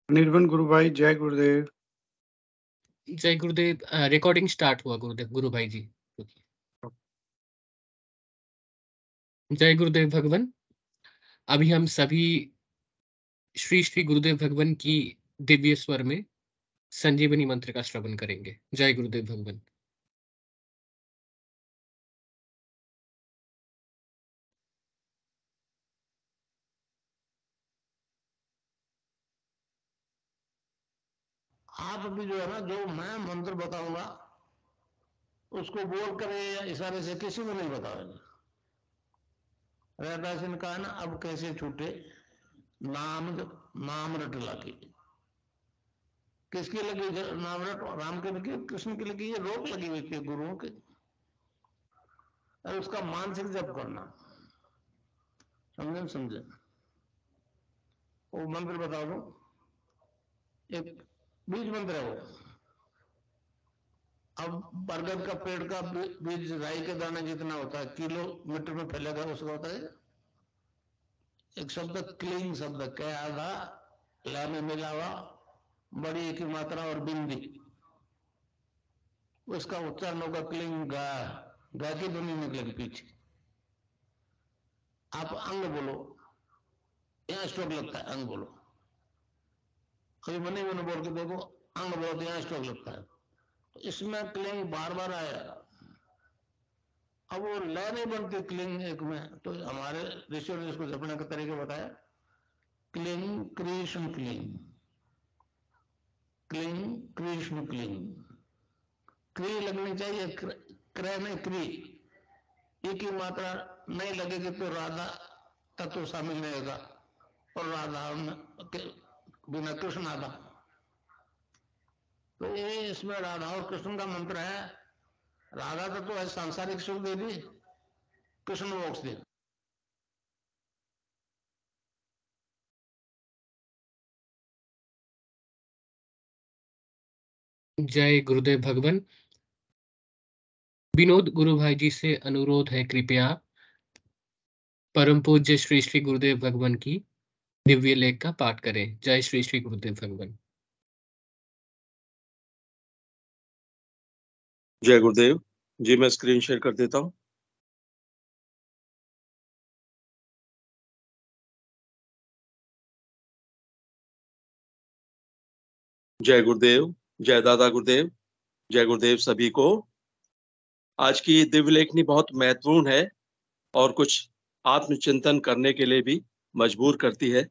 निर्वन गुरु भाई, जय गुरुदेव। जय गुरुदेव। रिकॉर्डिंग स्टार्ट हुआ गुरुदेव, गुरु भाई जी। जय गुरुदेव भगवान। अभी हम सभी श्री श्री गुरुदेव भगवान की दिव्य स्वर में संजीवनी मंत्र का श्रवण करेंगे। जय गुरुदेव भगवान। आप अभी जो है ना, जो मैं मंत्र बताऊंगा उसको बोल करे या इशारे से किसी को नहीं बताओगे। रहदास ने कहा ना, अब कैसे छूटे नाम रट लागी। किसकी लगी नाम रट? राम की लगी, कृष्ण की लगी, ये रोक लगी हुई थी गुरुओं के। और उसका मानसिक जप करना, समझे? वो मंत्र बता दो, एक बीज मंत्र है वो। अब बरगद का पेड़ का बीज राई के दाने जितना होता है, किलोमीटर में फैलेगा, उसका होता है एक शब्द क्लीन शब्द, क्या आधा ला में मिला हुआ, बड़ी की मात्रा और बिंदी, उसका उच्चारण होगा क्लीन गा। गा की ध्वनि निकलेगी पीछे। आप अंग बोलो, यहाँ स्ट्रोक लगता है, अंग बोलो। कभी मने बोल के देखो, अंग बोलो तो यहाँ स्ट्रोक लगता है। तो इसमें क्लिंग बार बार आया। अब वो लय नहीं बनती क्लिंग एक में, तो हमारे ऋषियों ने इसको जपने का तरीका बताया। Cling Krishna cling, cling Krishna cling. क्री लगनी चाहिए, क्रय नहीं क्री। एक ही मात्रा नहीं लगेगी तो राधा तत्व शामिल नहीं होगा, और राधा बिना कृष्ण आधा। तो ये इसमें राधा और कृष्ण का मंत्र है। राधा तत्व है सांसारिक सुख दे दी, कृष्ण मोक्ष दे। जय गुरुदेव भगवान। विनोद गुरु भाई जी से अनुरोध है, कृपया परम पूज्य श्री श्री गुरुदेव भगवान की दिव्य लेख का पाठ करें। जय श्री श्री गुरुदेव भगवान। जय गुरुदेव जी। मैं स्क्रीन शेयर कर देता हूं। जय गुरुदेव, जय दादा गुरुदेव, जय गुरुदेव सभी को। आज की दिव्य लेखनी बहुत महत्वपूर्ण है और कुछ आत्मचिंतन करने के लिए भी मजबूर करती है।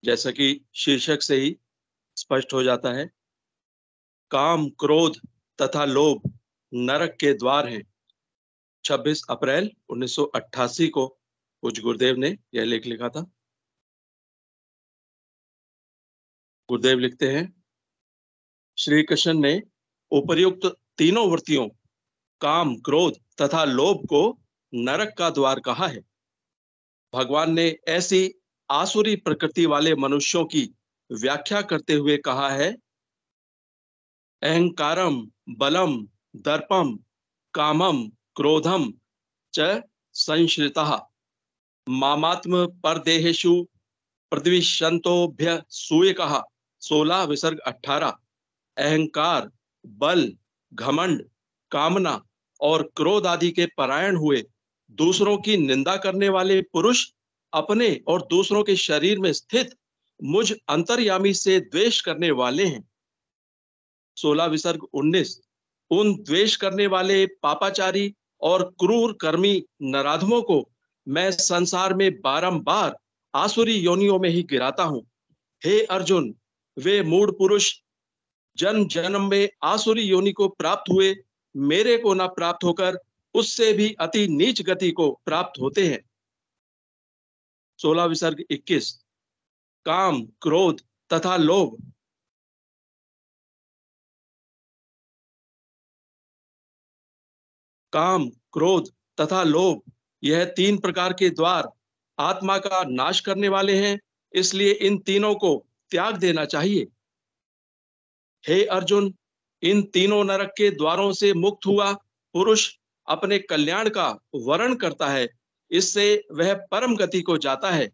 जैसा कि शीर्षक से ही स्पष्ट हो जाता है, काम, क्रोध तथा लोभ नरक के द्वार हैं। 26 अप्रैल 1988 को पूज्य गुरुदेव ने यह लेख लिखा था। गुरुदेव लिखते हैं, श्री कृष्ण ने उपर्युक्त तीनों वृत्तियों काम, क्रोध तथा लोभ को नरक का द्वार कहा है। भगवान ने ऐसी आसुरी प्रकृति वाले मनुष्यों की व्याख्या करते हुए कहा है, अहंकारम बलम दर्पम कामम क्रोधम च संश्रितः मामात्म परदेहेषु प्रद्विषन्तोभ्य सूयकः। 16 विसर्ग 18। अहंकार, बल, घमंड, कामना और क्रोध आदि के परायण हुए दूसरों की निंदा करने वाले पुरुष अपने और दूसरों के शरीर में स्थित मुझ अंतर्यामी से द्वेष करने वाले हैं। 16 विसर्ग 19। उन द्वेष करने वाले पापाचारी और क्रूर कर्मी नराधमों को मैं संसार में बारंबार आसुरी योनियों में ही गिराता हूं। हे अर्जुन, वे मूढ़ पुरुष जन्म जन्म में आसुरी योनि को प्राप्त हुए मेरे को न प्राप्त होकर उससे भी अति नीच गति को प्राप्त होते हैं। 16 विसर्ग 21। काम, क्रोध तथा लोभ काम, क्रोध तथा लोभ, यह 3 प्रकार के द्वार आत्मा का नाश करने वाले हैं, इसलिए इन तीनों को त्याग देना चाहिए। हे अर्जुन, इन तीनों नरक के द्वारों से मुक्त हुआ पुरुष अपने कल्याण का वर्ण करता है, इससे वह परम गति को जाता है।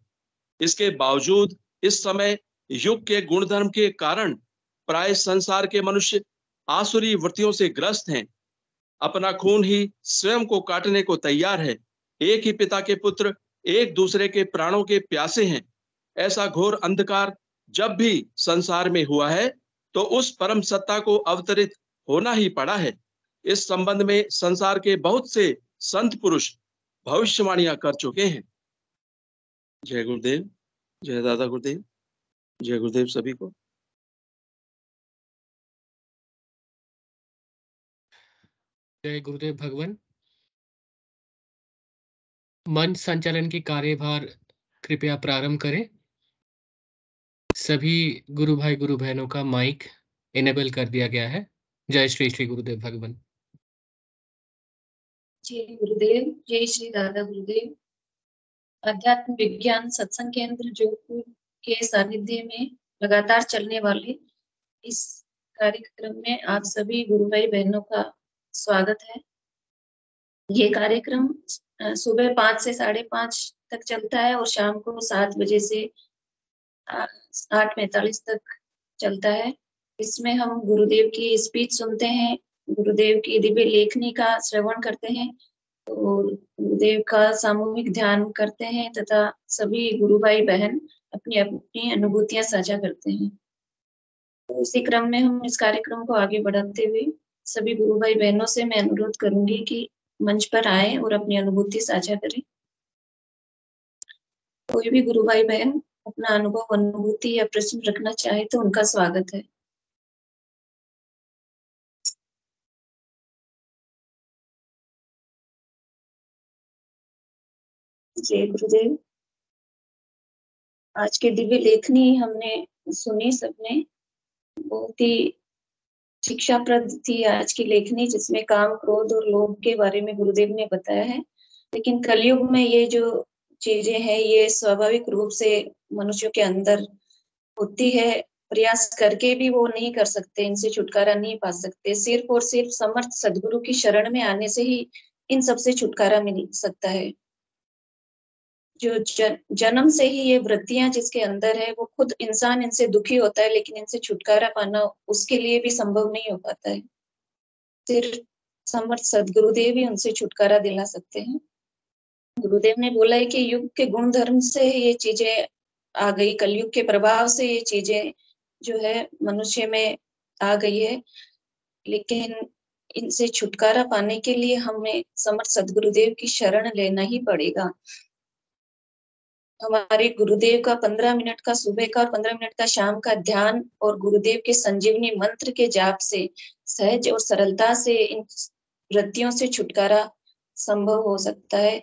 इसके बावजूद इस समय युग के गुणधर्म के कारण प्राय संसार के मनुष्य आसुरी वृत्तियों से ग्रस्त हैं। अपना खून ही स्वयं को काटने को तैयार है। एक ही पिता के पुत्र एक दूसरे के प्राणों के प्यासे हैं। ऐसा घोर अंधकार जब भी संसार में हुआ है तो उस परम सत्ता को अवतरित होना ही पड़ा है। इस संबंध में संसार के बहुत से संत पुरुष भविष्यवाणियां कर चुके हैं। जय गुरुदेव, जय दादा गुरुदेव, जय गुरुदेव सभी को। जय गुरुदेव भगवान। मंच संचालन की कार्यभार कृपया प्रारंभ करें। सभी गुरु भाई गुरु बहनों का माइक इनेबल कर दिया गया है। जय श्री श्री गुरुदेव भगवान। जय गुरुदेव, जय श्री दादा गुरुदेव। अध्यात्म विज्ञान सत्संग केंद्र जोधपुर के सानिध्य में लगातार चलने वाले इस कार्यक्रम में आप सभी गुरु भाई बहनों का स्वागत है। ये कार्यक्रम सुबह 5 से 5:30 तक चलता है और शाम को 7 बजे से 8:45 तक चलता है। इसमें हम गुरुदेव की स्पीच सुनते हैं, गुरुदेव की दिव्य लेखनी का श्रवण करते हैं और गुरुदेव का सामूहिक ध्यान करते हैं तथा सभी गुरु भाई बहन अपनी अपनी अनुभूतियां साझा करते हैं। तो इसी क्रम में हम इस कार्यक्रम को आगे बढ़ाते हुए सभी गुरु भाई बहनों से मैं अनुरोध करूंगी कि मंच पर आए और अपनी अनुभूति साझा करें। कोई भी गुरु भाई बहन अपना अनुभव, अनुभूति या प्रश्न रखना चाहे तो उनका स्वागत है। जय गुरुदेव। आज के दिव्य लेखनी हमने सुनी सबने, बहुत ही शिक्षाप्रद थी आज की लेखनी, जिसमें काम, क्रोध और लोभ के बारे में गुरुदेव ने बताया है। लेकिन कलयुग में ये जो चीजें हैं ये स्वाभाविक रूप से मनुष्यों के अंदर होती है, प्रयास करके भी वो नहीं कर सकते, इनसे छुटकारा नहीं पा सकते। सिर्फ और सिर्फ समर्थ सदगुरु की शरण में आने से ही इन सबसे छुटकारा मिल सकता है। जो जन्म से ही ये वृत्तियां जिसके अंदर है वो खुद इंसान इनसे दुखी होता है, लेकिन इनसे छुटकारा पाना उसके लिए भी संभव नहीं हो पाता है। सिर्फ समर्थ सदगुरुदेव ही उनसे छुटकारा दिला सकते हैं। गुरुदेव ने बोला है कि युग के गुण धर्म से ये चीजें आ गई, कलयुग के प्रभाव से ये चीजें जो है मनुष्य में आ गई है, लेकिन इनसे छुटकारा पाने के लिए हमें समर्थ सदगुरुदेव की शरण लेना ही पड़ेगा। हमारे गुरुदेव का 15 मिनट का सुबह का और 15 मिनट का शाम का ध्यान और गुरुदेव के संजीवनी मंत्र के जाप से सहज और सरलता से इन वृत्तियों से छुटकारा संभव हो सकता है,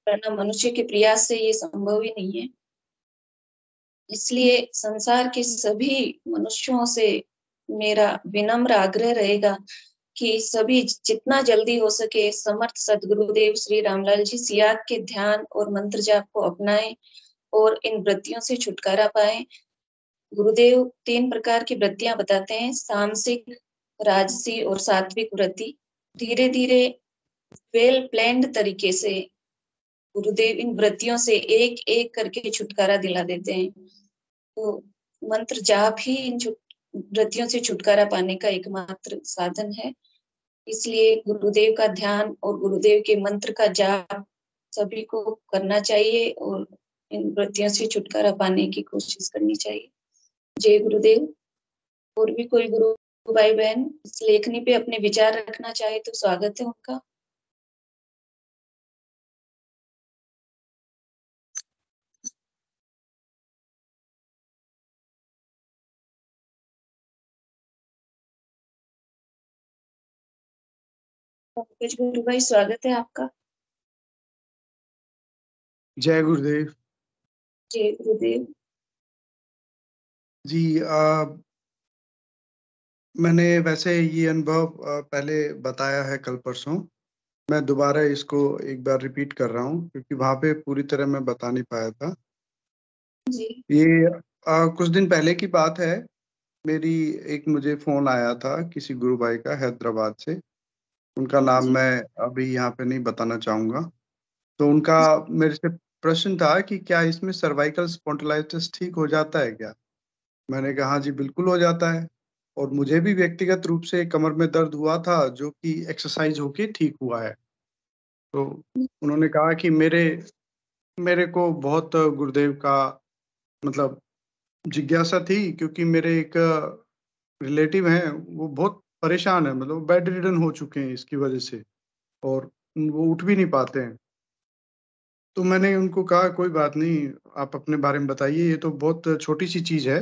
वरना मनुष्य के प्रयास से ये संभव ही नहीं है। इसलिए संसार के सभी मनुष्यों से मेरा विनम्र आग्रह रहेगा कि सभी जितना जल्दी हो सके समर्थ सदगुरुदेव श्री रामलाल जी सियाग के ध्यान और मंत्र जाप को अपनाएं और इन वृत्तियों से छुटकारा पाएं। गुरुदेव 3 प्रकार की वृत्तियां बताते हैं, सामसिक, राजसी और सात्विक वृत्ति। धीरे धीरे वेल प्लान्ड तरीके से गुरुदेव इन वृत्तियों से एक एक करके छुटकारा दिला देते हैं। तो मंत्र जाप ही इन वृत्तियों से छुटकारा पाने का एकमात्र साधन है। इसलिए गुरुदेव का ध्यान और गुरुदेव के मंत्र का जाप सभी को करना चाहिए और इन वृत्तियों से छुटकारा पाने की कोशिश करनी चाहिए। जय गुरुदेव। और भी कोई गुरु भाई बहन इस लेखनी पे अपने विचार रखना चाहे तो स्वागत है उनका। पंकज गुरु भाई स्वागत है आपका। जय गुरुदेव। जय गुरुदेव। जी मैंने वैसे ये अनुभव पहले बताया है कल परसों। मैं दोबारा इसको एक बार रिपीट कर रहा हूँ क्योंकि वहाँ पे पूरी तरह मैं बता नहीं पाया था। जी। ये कुछ दिन पहले की बात है। मुझे फोन आया था किसी गुरु भाई का हैदराबाद से। उनका नाम जी। मैं अभी यहाँ पे नहीं बताना चाहूंगा। तो उनका मेरे से प्रश्न था कि क्या इसमें सर्वाइकल स्पॉन्डिलाइटिस ठीक हो जाता है क्या। मैंने कहा हाँ जी, बिल्कुल हो जाता है। और मुझे भी व्यक्तिगत रूप से कमर में दर्द हुआ था, जो कि एक्सरसाइज़ होके ठीक हुआ है। तो उन्होंने कहा कि मेरे मेरे को बहुत गुरुदेव का मतलब जिज्ञासा थी, क्योंकि मेरे एक रिलेटिव हैं, वो बहुत परेशान हैं, मतलब बेड रिडन हो चुके हैं इसकी वजह से, और वो उठ भी नहीं पाते हैं। तो मैंने उनको कहा कोई बात नहीं, आप अपने बारे में बताइए, ये तो बहुत छोटी-सी चीज़ है,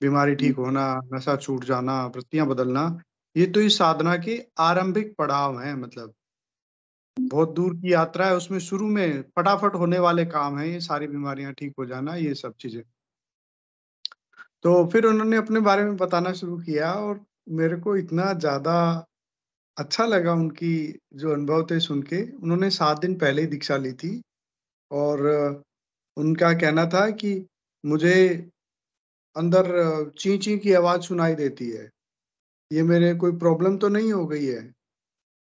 बीमारी ठीक होना, नशा छूट जाना, वृत्तियाँ बदलना, ये तो इस साधना के आरंभिक पड़ाव हैं, मतलब बहुत दूर की यात्रा है, उसमें शुरू में फटाफट होने वाले काम हैं, ये सारी बीमारियाँ ठीक हो जाना, ये सब चीज़ें। तो फिर उन्होंने अपने बारे में बताना शुरू किया, और मेरे को इतना ज़्यादा अच्छा लगा उनकी जो अनुभव थे सुन के। उन्होंने 7 दिन पहले ही दीक्षा ली थी, और उनका कहना था कि मुझे अंदर चीं-चीं की आवाज़ सुनाई देती है। ये मेरे कोई प्रॉब्लम तो नहीं हो गई है?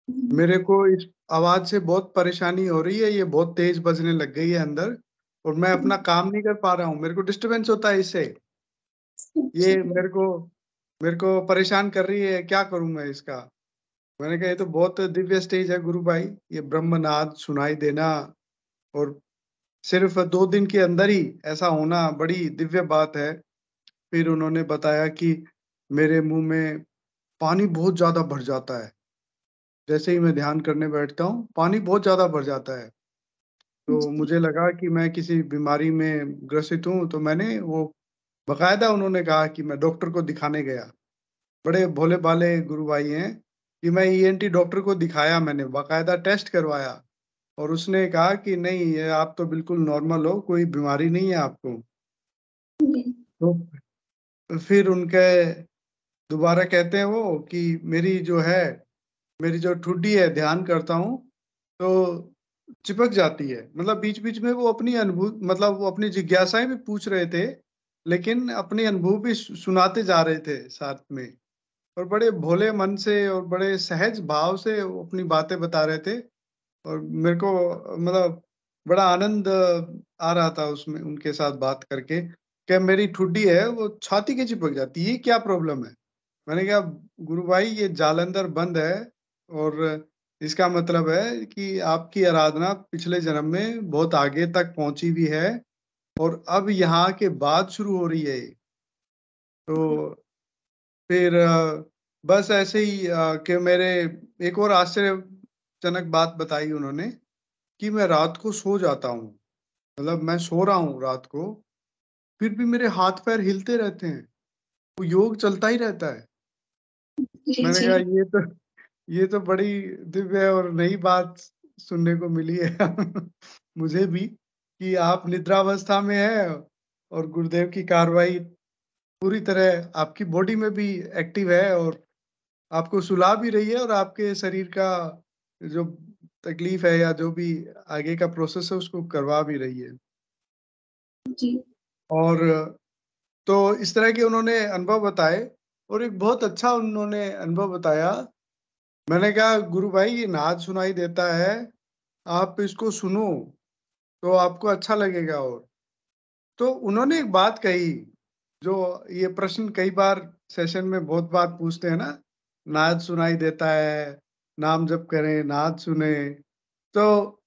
मेरे को इस आवाज़ से बहुत परेशानी हो रही है, ये बहुत तेज़ बजने लग गई है अंदर, और मैं अपना काम नहीं कर पा रहा हूँ, मेरे को डिस्टर्बेंस होता है इससे। ये मेरे को परेशान कर रही है, क्या करूँ मैं इसका? मैंने कहा ये तो बहुत दिव्य स्टेज है गुरु भाई, ये ब्रह्मनाद सुनाई देना, और सिर्फ़ 2 दिन के अंदर ही ऐसा होना बड़ी दिव्य बात है। फिर उन्होंने बताया कि मेरे मुँह में पानी बहुत ज़्यादा भर जाता है। जैसे ही मैं ध्यान करने बैठता हूँ, पानी बहुत ज़्यादा भर जाता है। तो मुझे लगा कि मैं किसी बीमारी में ग्रसित हूँ, तो मैंने वो बाकायदा उन्होंने कहा कि मैं डॉक्टर को दिखाने गया। बड़े भोले-भाले गुरु भाई हैं कि मैं ईएनटी डॉक्टर को दिखाया मैंने, बाकायदा टेस्ट करवाया, और उसने कहा कि नहीं, ये आप तो बिल्कुल नॉर्मल हो, कोई बीमारी नहीं है आपको। तो फिर उनके दोबारा कहते हैं वो कि मेरी जो है, मेरी जो ठुड्डी है, ध्यान करता हूँ, तो चिपक जाती है। मतलब बीच-बीच में वो अपनी मतलब वो अपनी जिज्ञासाएँ भी पूछ रहे थे, लेकिन अपने अनुभव भी सुनाते जा रहे थे साथ में। और बड़े भोले मन से और बड़े सहज भाव से वो अपनी बातें बता रहे थे, और मेरे को मतलब बड़ा आनंद आ रहा था उसमें उनके साथ बात करके, कि मेरी ठुड्डी है वो छाती के चिपक जाती है, ये क्या प्रॉब्लम है? मैंने कहा गुरु भाई, ये जालंधर बंद है, और इसका मतलब है कि आपकी आराधना पिछले जन्म में बहुत आगे तक पहुँची भी है, और अब यहाँ के बाद शुरू हो रही है ये। तो फिर बस ऐसे ही कि मेरे एक और आश्चर्यजनक बात बताई उन्होंने कि मैं रात को सो जाता हूँ। मतलब मैं सो रहा हूँ रात को, फिर भी मेरे हाथ-पैर हिलते रहते हैं, वो योग चलता ही रहता है। जी, मैंने जी। कहा ये तो बड़ी दिव्य और नई बात सुनने को मिली है मुझे भी, कि आप निद्रावस्था में हैं, और गुरुदेव की कार्रवाई पूरी तरह आपकी बॉडी में भी एक्टिव है, और आपको सुला भी रही है, और आपके शरीर का जो तकलीफ है या जो भी आगे का प्रोसेस है उसको करवा भी रही है। जी। और तो इस तरह के उन्होंने अनुभव बताए, और एक बहुत अच्छा उन्होंने अनुभव बताया। मैंने कहा गुरु भाई, ये नाद सुनाई देता है, आप इसको सुनो, तो आपको अच्छा लगेगा। और तो उन्होंने एक बात कही, जो ये प्रश्न कई बार सेशन में बहुत बार पूछते हैं ना, नाद सुनाई देता है, नाम जप करें, नाद सुने। तो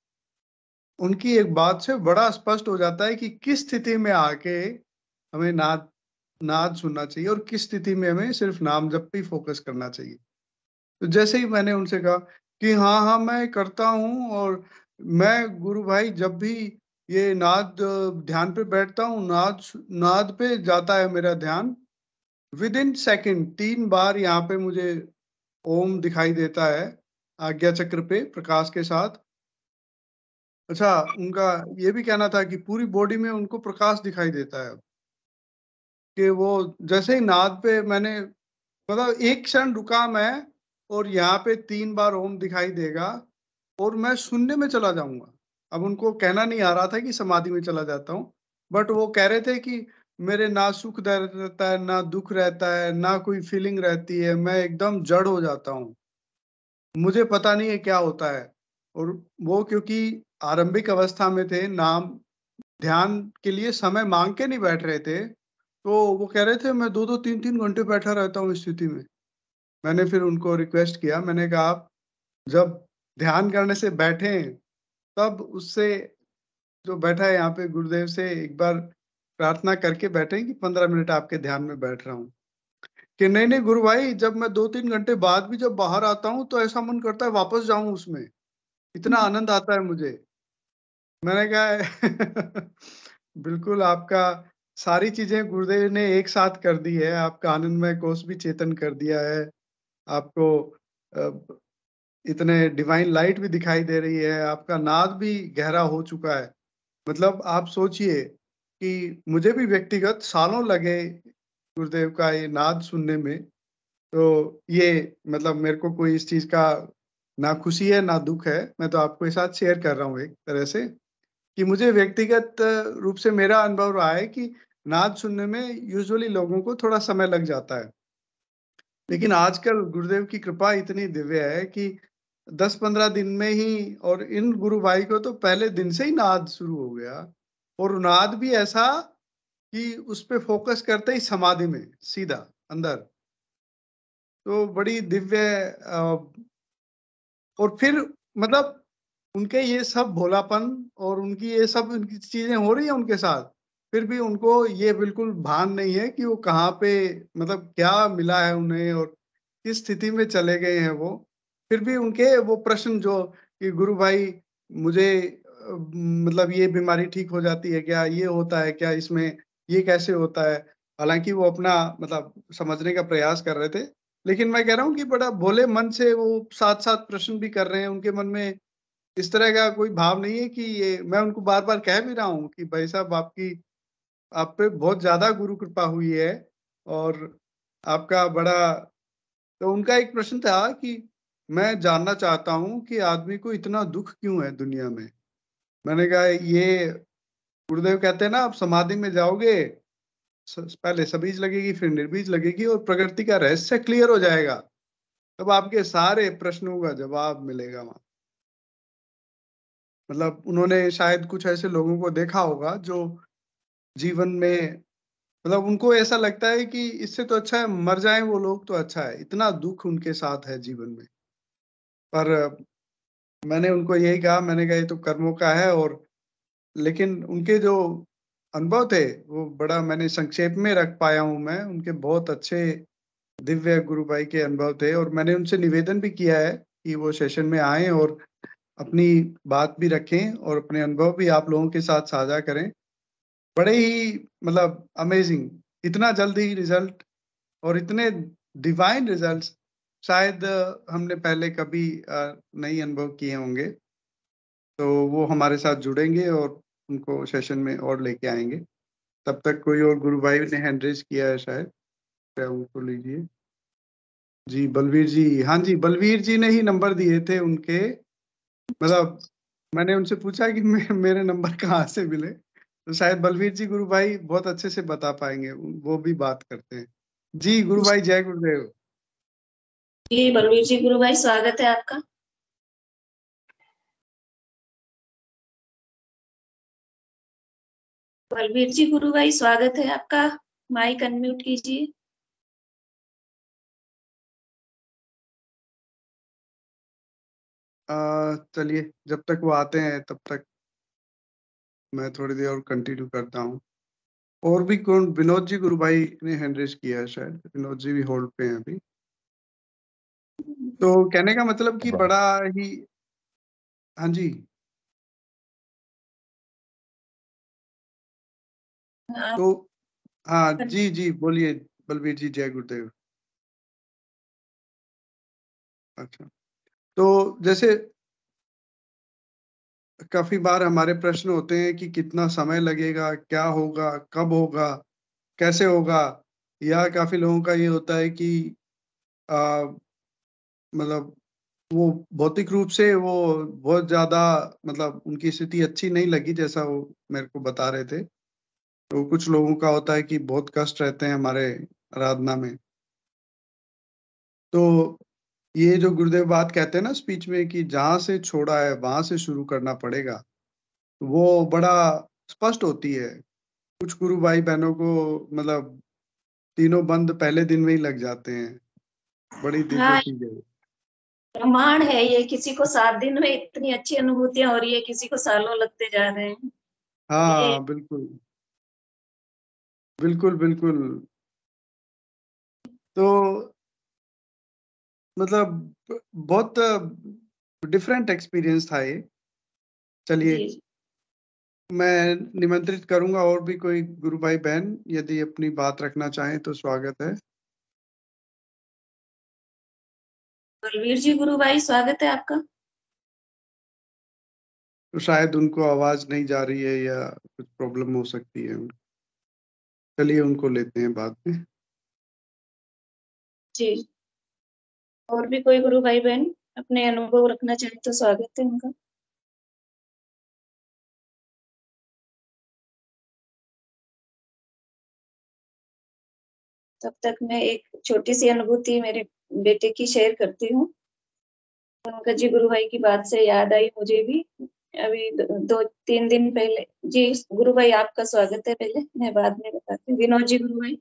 उनकी एक बात से बड़ा स्पष्ट हो जाता है कि किस स्थिति में आके हमें नाद नाद सुनना चाहिए, और किस स्थिति में हमें सिर्फ नाम जप पे ही फ़ोकस करना चाहिए। तो जैसे ही मैंने उनसे कहा कि हाँ, हाँ, मैं करता हूँ, और मैं गुरु भाई जब भी ये नाद ध्यान पे बैठता हूँ, नाद पे जाता है मेरा ध्यान, विदिन सेकंड 3 बार यहाँ पे मुझे ओम दिखाई देता है, आज्ञा चक्र पे प्रकाश के साथ। अच्छा, उनका ये भी कहना था कि पूरी बॉडी में उनको प्रकाश दिखाई देता है, कि वो जैसे ही नाद पे मैंने मतलब एक क्षण रुका मैं, और यहाँ पे 3 बार ओम दिखाई देगा, और मैं शून्य में चला जाऊँगा। अब उनको कहना नहीं आ रहा था कि समाधि में चला जाता हूँ, बट वो कह रहे थे कि मेरे ना सुख दर्द रहता है, ना दुःख रहता है, ना कोई फीलिंग रहती है, मैं एकदम जड़ हो जाता हूँ। मुझे पता नहीं है क्या होता है। और वो क्योंकि आरंभिक अवस्था में थे, नाम ध्यान के लिए समय माँग के नहीं बैठ रहे थे, तो वो कह रहे थे मैं 2-2 3-3 घंटे बैठा रहता हूँ इस स्थिति में। मैंने फिर उनको रिक्वेस्ट किया, मैंने कहा आप जब ध्यान करने से बैठें, तब उससे जो बैठा है यहाँ पे गुरुदेव से एक बार प्रार्थना करके बैठें कि 15 मिनट आपके ध्यान में बैठ रहा हूँ। कि नहीं, नहीं गुरु भाई, जब मैं 2-3 घंटे बाद भी जब बाहर आता हूँ तो ऐसा मन करता है वापस जाऊँ उसमें, इतना आनंद आता है मुझे। मैंने कहा बिल्कुल आपका सारी चीज़ें गुरुदेव ने एक साथ कर दी है, आपका आनंदमय कोष भी चेतन कर दिया है, आपको अ, इतने डिवाइन लाइट भी दिखाई दे रही है, आपका नाद भी गहरा हो चुका है। मतलब आप सोचिए कि मुझे भी व्यक्तिगत सालों लगे गुरुदेव का ये नाद सुनने में, तो ये मतलब मेरे को कोई इस चीज़ का ना खुशी है, ना दुःख है। मैं तो आपके साथ शेयर कर रहा हूँ एक तरह से, कि मुझे व्यक्तिगत रूप से मेरा अनुभव रहा है कि नाद सुनने में यूजुअली लोगों को थोड़ा समय लग जाता है। लेकिन आजकल गुरुदेव की कृपा इतनी दिव्य है कि 10-15 दिन में ही, और इन गुरु भाई को तो पहले दिन से ही नाद शुरू हो गया, और नाद भी ऐसा कि उस पे फ़ोकस करते ही समाधि में सीधा अंदर। तो बड़ी दिव्य और फिर मतलब उनके ये सब भोलापन और उनकी ये सब उनकी चीज़ें हो रही हैं उनके साथ, फिर भी उनको ये बिल्कुल भान नहीं है कि वो कहाँ पे मतलब क्या मिला है उन्हें और किस स्थिति में चले गए हैं वो। फिर भी उनके वो प्रश्न जो कि गुरु भाई मुझे मतलब ये बीमारी ठीक हो जाती है क्या? ये होता है क्या इसमें? ये कैसे होता है? हालाँकि वो अपना मतलब समझने का प्रयास कर रहे थे। लेकिन मैं कह रहा हूँ कि बड़ा भोले मन से वो साथ-साथ प्रश्न भी कर रहे हैं, उनके मन में इस तरह का कोई भाव नहीं है कि ये मैं उनको बार-बार कह भी रहा हूँ कि भाई साहब आपकी आप पे बहुत ज़्यादा गुरु कृपा हुई है और आपका बड़ा तो उनका एक प्रश्न था कि मैं जानना चाहता हूँ कि आदमी को इतना दुःख क्यों है दुनिया में? मैंने कहा ये गुरुदेव कहते हैं ना आप समाधि में जाओगे, पहले सबीज लगेगी फिर निर्बीज लगेगी और प्रकृति का रहस्य क्लियर हो जाएगा। तब आपके सारे प्रश्नों का जवाब मिलेगा वहाँ। मतलब उन्होंने शायद कुछ ऐसे लोगों को देखा होगा जो जीवन में मतलब उनको ऐसा लगता है कि इससे तो अच्छा है मर जाएँ वो लोग तो अच्छा है, इतना दुःख उनके साथ है जीवन में। पर मैंने उनको यही कहा, मैंने कहा ये तो कर्मों का है और लेकिन उनके जो अनुभव थे, वो बड़ा मैंने संक्षेप में रख पाया हूँ मैं, उनके बहुत अच्छे दिव्य गुरु भाई के अनुभव थे और मैंने उनसे निवेदन भी किया है कि वो सेशन में आएँ और अपनी बात भी रखें और अपने अनुभव भी आप लोगों के साथ साझा करें। बड़े ही मतलब अमेज़िंग, इतना जल्दी रिज़ल्ट और इतने डिवाइन रिज़ल्ट्स शायद हमने पहले कभी नहीं अनुभव किए होंगे। तो वो हमारे साथ जुड़ेंगे और उनको सेशन में और लेके आएँगे। तब तक कोई और गुरु भाई ने हैंड रेज़ किया है शायद, क्या उनको लीजिए। जी, बलवीर जी, हाँ जी, बलवीर जी ने ही नंबर दिए थे उनके मतलब मैंने उनसे पूछा कि मेरे नंबर कहाँ से मिले? तो शायद बलवीर जी गुरु भाई बहुत अच्छे से बता पाएँगे, वो भी बात करते हैं। जी, गुरु भाई जय गुरुदेव। जी बलवीर जी गुरु भाई स्वागत है आपका। बलवीर जी गुरु भाई स्वागत है आपका, माइक अनम्यूट कीजिए। चलिए जब तक वो आते हैं तब तक मैं थोड़ी देर और कंटिन्यू करता हूँ। और भी कौन विनोद जी गुरु भाई ने हैंड रेज़ किया है शायद, विनोद जी भी होल्ड पे हैं अभी। तो कहने का मतलब कि बड़ा ही हाँ जी। हाँ, तो हाँ, जी, जी, बोलिए बलवीर जी जय गुरुदेव। अच्छा, तो जैसे काफ़ी बार हमारे प्रश्न होते हैं कि कितना समय लगेगा, क्या होगा, कब होगा, कैसे होगा? या काफ़ी लोगों का ये होता है कि अ, मतलब वो भौतिक रूप से वो बहुत ज़्यादा मतलब उनकी स्थिति अच्छी नहीं लगी जैसा वो मेरे को बता रहे थे। तो कुछ लोगों का होता है कि बहुत कष्ट रहते हैं हमारे आराधना में। तो ये जो गुरुदेव बात कहते हैं ना स्पीच में कि जहाँ से छोड़ा है वहाँ से शुरू करना पड़ेगा, वो बड़ा स्पष्ट होती है। कुछ गुरु भाई बहनों को मतलब तीनों बंद पहले दिन में ही लग जाते हैं। बड़ी दिव्य हाँ, चीज है। प्रमाण है ये, किसी को 7 दिन में इतनी अच्छी अनुभूतियां हो रही है, किसी को सालों लगते जा रहे हैं। ये हाँ, बिल्कुल, बिल्कुल, बिल्कुल। तो मतलब बहुत डिफरेंट एक्सपीरियंस था ये। चलिए, जी, मैं निमंत्रित करूँगा और भी कोई गुरु भाई बहन यदि अपनी बात रखना चाहें तो स्वागत है। बलवीर जी गुरु भाई, स्वागत है आपका। तो शायद उनको आवाज़ नहीं जा रही है या कुछ प्रॉब्लम हो सकती है। चलिए उनको लेते हैं बाद में। जी, और भी कोई गुरु भाई बहन अपने अनुभव रखना चाहे तो स्वागत है उनका। तब तक मैं एक छोटी सी अनुभूति मेरे बेटे की शेयर करती हूँ। पंकज जी गुरु भाई की बात से याद आई मुझे भी। अभी 2-3 दिन पहले। जी गुरु भाई, आपका स्वागत है। पहले मैं बाद में बताती हूँ। विनोद जी गुरु भाई।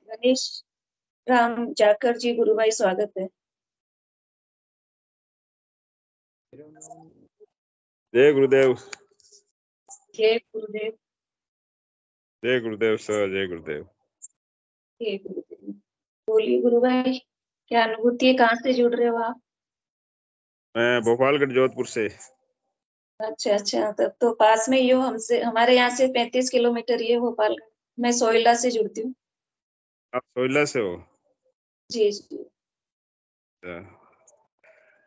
गणेश राम जाकर जी गुरु भाई, स्वागत है। जय गुरुदेव। जय गुरुदेव। जय गुरुदेव सर, जय गुरुदेव। जय गुरुदेव। बोलिए गुरु भाई, क्या अनुभूति है? कहाँ से जुड़ रहे हो आप? मैं भोपालगढ़ जोधपुर से। अच्छा अच्छा, तब तो पास में ही हो हमसे। हमारे यहाँ से 35 किलोमीटर ही है भोपालगढ़। मैं सोयला से जुड़ती हूँ। आप सोयला से हो? जी जी। अच्छा।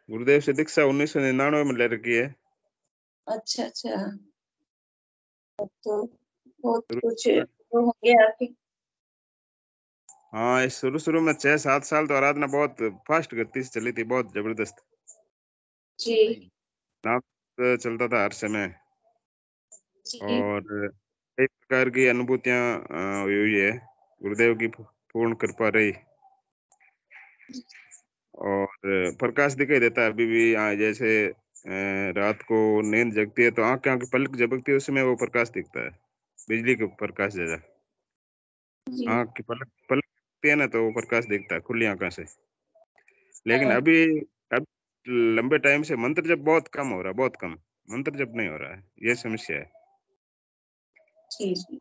गुरुदेव से दीक्षा 1999 में ले रखी है। अच्छा अच्छा, तब तो बहुत शुरू कुछ वो होंगे आपके। हाँ, इस शुरू में 6-7 साल तो आराधना बहुत फास्ट गति से चली थी, बहुत जबरदस्त। जी नाम चलता था हर समय। जी। और कई प्रकार की अनुभूतियां हुई है। गुरुदेव की पूर्ण कृपा रही। और प्रकाश दिखाई देता है अभी भी। जैसे रात को नींद जगती है तो आंख की पलक झपकती है, उसमें वो प्रकाश दिखता है, बिजली के प्रकाश जैसा। जी आंख की पलक पलक झपकती है ना, तो वो प्रकाश दिखता है खुली आंखों से। लेकिन हाँ, अभी अब लंबे टाइम से मंत्र जप बहुत कम हो रहा है, बहुत कम मंत्र जप नहीं हो रहा है, ये समस्या है। जी जी।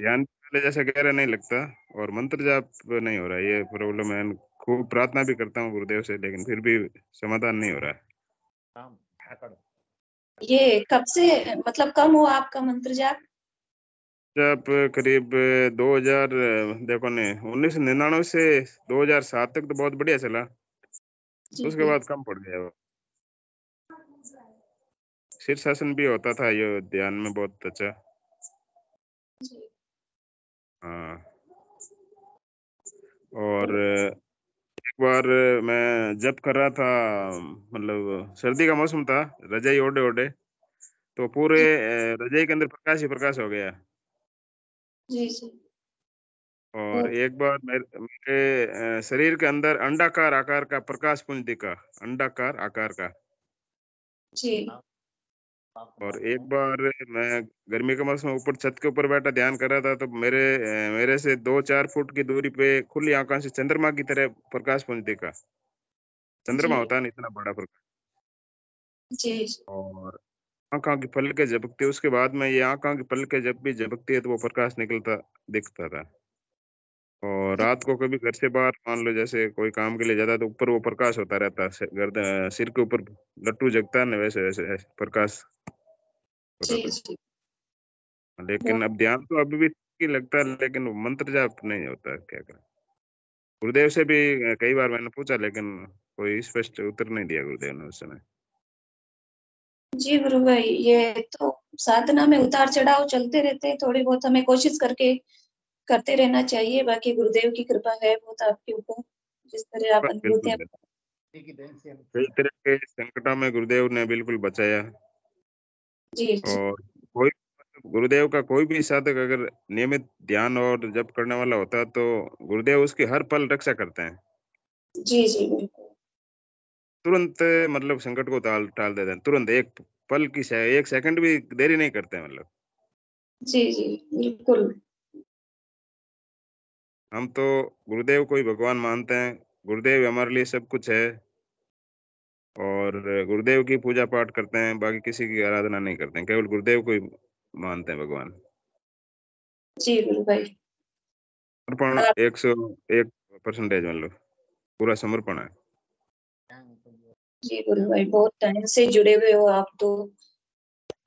ध्यान पहले जैसा गहरा नहीं लगता और मंत्र जाप नहीं हो रहा है, ये प्रॉब्लम है। खूब प्रार्थना भी करता हूँ गुरुदेव से, लेकिन फिर भी समाधान नहीं हो रहा है। ये कब से मतलब कम हुआ आपका मंत्र जाप? जब करीब 2000 देखो ने 1999 से 2007 तक तो बहुत बढ़िया चला। जी उसके जी बाद कम पड़ गया वो। शीर्षासन भी होता था ये ध्यान में बहुत अच्छा। जी। हाँ। और एक बार मैं जब कर रहा था, मतलब सर्दी का मौसम था, रजाई ओढ़े ओढ़े, तो पूरे जी रजाई के अंदर प्रकाश ही प्रकाश हो गया। जी जी। और बहुत। एक बार मेरे शरीर के अंदर अंडाकार आकार का प्रकाश पुंज दिखा, अंडाकार आकार का। जी और एक बार मैं गर्मी के मौसम में ऊपर छत के ऊपर बैठा ध्यान कर रहा था, तो मेरे से 2-4 फुट की दूरी पे खुली आंखों से चंद्रमा की तरह प्रकाश पुंज दिखा। चंद्रमा जी होता है ना इतना बड़ा प्रकाश। जी जी। और आंखों की पलकें झपकती, उसके बाद में ये आंखों की पलकें जब भी झपकती है तो वो प्रकाश निकलता दिखता था। और रात को कभी घर से बाहर मान लो जैसे कोई काम के लिए जाता तो ऊपर वो प्रकाश होता रहता है, सिर के ऊपर लट्टू जगता है ना, वैसे वैसे ऐसे प्रकाश होता जी था। जी। लेकिन बहुत। अब ध्यान तो अभी भी ठीक ही लगता है, लेकिन वो मंत्र जाप नहीं होता है, क्या करें। गुरुदेव से भी कई बार मैंने पूछा, लेकिन कोई स्पष्ट उत्तर नहीं दिया गुरुदेव ने उस समय। जी गुरु भाई, ये तो साधना में उतार चढ़ाव चलते रहते हैं। थोड़ी बहुत हमें कोशिश करके करते रहना चाहिए। बाकी गुरुदेव की कृपा है बहुत आपके ऊपर, जिस तरह आप बिल्कुल अनुभूतियां। कई तरह के संकटों में गुरुदेव ने बिल्कुल बचाया। जी जी और कोई गुरुदेव का कोई भी साधक अगर नियमित ध्यान और जप करने वाला होता है तो गुरुदेव उसकी हर पल रक्षा करते हैं। जी जी बिल्कुल। तुरंत मतलब संकट को टाल देते हैं, तुरंत एक पल की एक सेकंड भी देरी नहीं करते हैं मतलब। जी जी बिल्कुल। हम तो गुरुदेव को ही भगवान मानते हैं, गुरुदेव हमारे लिए सब कुछ है और गुरुदेव की पूजा पाठ करते हैं, बाकी किसी की आराधना नहीं करते हैं, केवल गुरुदेव को ही मानते हैं भगवान। जी गुरु भाई। समर्पण आप 101% मतलब पूरा समर्पण है। जी गुरु भाई, बहुत टाइम से जुड़े हुए हो आप तो।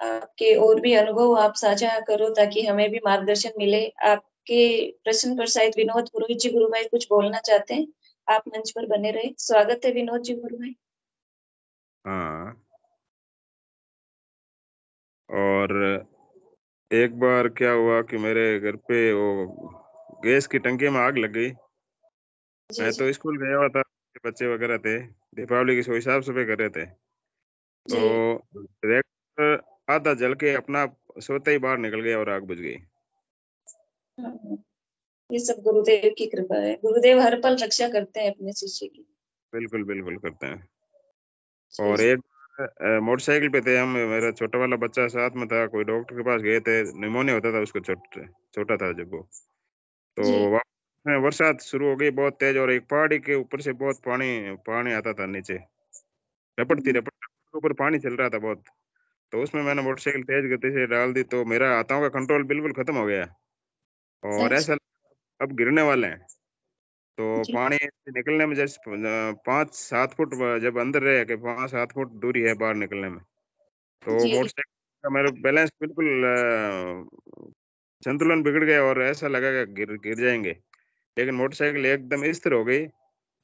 आपके और भी अनुभव आप साझा करो ताकि हमें भी मार्गदर्शन मिले। आपके प्रश्न पर शायद विनोद पुरोहित जी गुरु भाई कुछ बोलना चाहते हैं। आप मंच पर बने रहे। स्वागत है विनोद जी गुरु भाई। हाँ, और एक बार क्या हुआ कि मेरे घर पे वो गैस की टंकी में आग लग गई। जी मैं जी तो स्कूल गया हुआ था, बच्चे वगैरह थे, दीपावली की साफ सफाई कर रहे थे, तो जी। डायरेक्ट आधा जल के अपना सोते ही बाहर निकल गया और आग बुझ गई। हाँ, ये सब गुरुदेव की कृपा है। गुरुदेव हर पल रक्षा करते हैं अपने शिष्य की। बिल्कुल बिल्कुल करते हैं। जी और जी एक मोटरसाइकिल पे थे हम, मेरा छोटा वाला बच्चा साथ में था, कोई डॉक्टर के पास गए थे, निमोनिया होता था उसको, छोटा था जब वो, तो जी वापस में बरसात शुरू हो गई बहुत तेज, और एक पहाड़ी के ऊपर से बहुत पानी पानी आता था नीचे, रपट के ऊपर पानी चल रहा था बहुत। तो उसमें मैंने मोटरसाइकिल तेज गति से डाल दी, तो मेरा हाथों का कंट्रोल बिल्कुल खत्म हो गया और अच्छा। ऐसा लगा अब गिरने वाले हैं। तो जी पानी से निकलने में जैसे 5-7 फुट जब अंदर रहे कि 5-7 फुट दूरी है बाहर निकलने में, तो जी मोटरसाइकिल का मेरा बैलेंस बिल्कुल संतुलन बिगड़ गया और ऐसा लगा कि गिर गिर जाएंगे। लेकिन मोटरसाइकिल एकदम स्थिर हो गई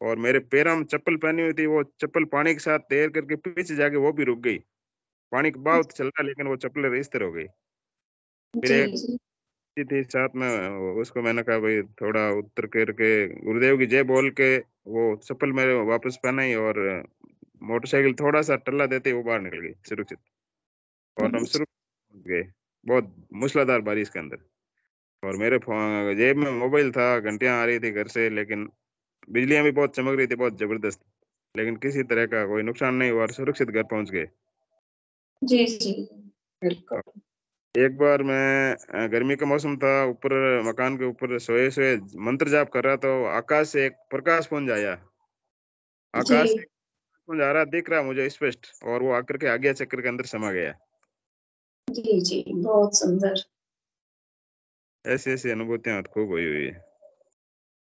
और मेरे पैरों में चप्पल पहनी हुई थी, वो चप्पल पानी के साथ तैर करके पीछे जाके वो भी रुक गई। पानी का बहाव चल रहा लेकिन वो चप्पल स्थिर हो गई। फिर जी एक जी चीज़ थी साथ में, उसको मैंने कहा भाई थोड़ा उतर करके गुरुदेव की जय बोल के वो चप्पल मेरे वापस पहनाई और मोटरसाइकिल थोड़ा सा टल्ला देते ही वो बाहर निकल गई सुरक्षित, और हम सुरक्षित पहुंच गए बहुत मूसलाधार बारिश के अंदर। और मेरे जेब में मोबाइल था, घंटियां आ रही थी घर से, लेकिन बिजलियां भी बहुत चमक रही थी बहुत जबरदस्त, लेकिन किसी तरह का कोई नुकसान नहीं हुआ और सुरक्षित घर पहुंच गए। जी जी बिल्कुल। एक बार मैं गर्मी का मौसम था, ऊपर मकान के ऊपर सोए सोए मंत्र जाप कर रहा, तो आकाश से एक प्रकाश पुंज आया, आकाश से जी पुंज आ रहा दिख रहा मुझे स्पष्ट, और वो आकर के आज्ञा चक्र के अंदर समा गया। जी जी बहुत सुंदर। ऐसी ऐसी अनुभूतियां खूब हुई है।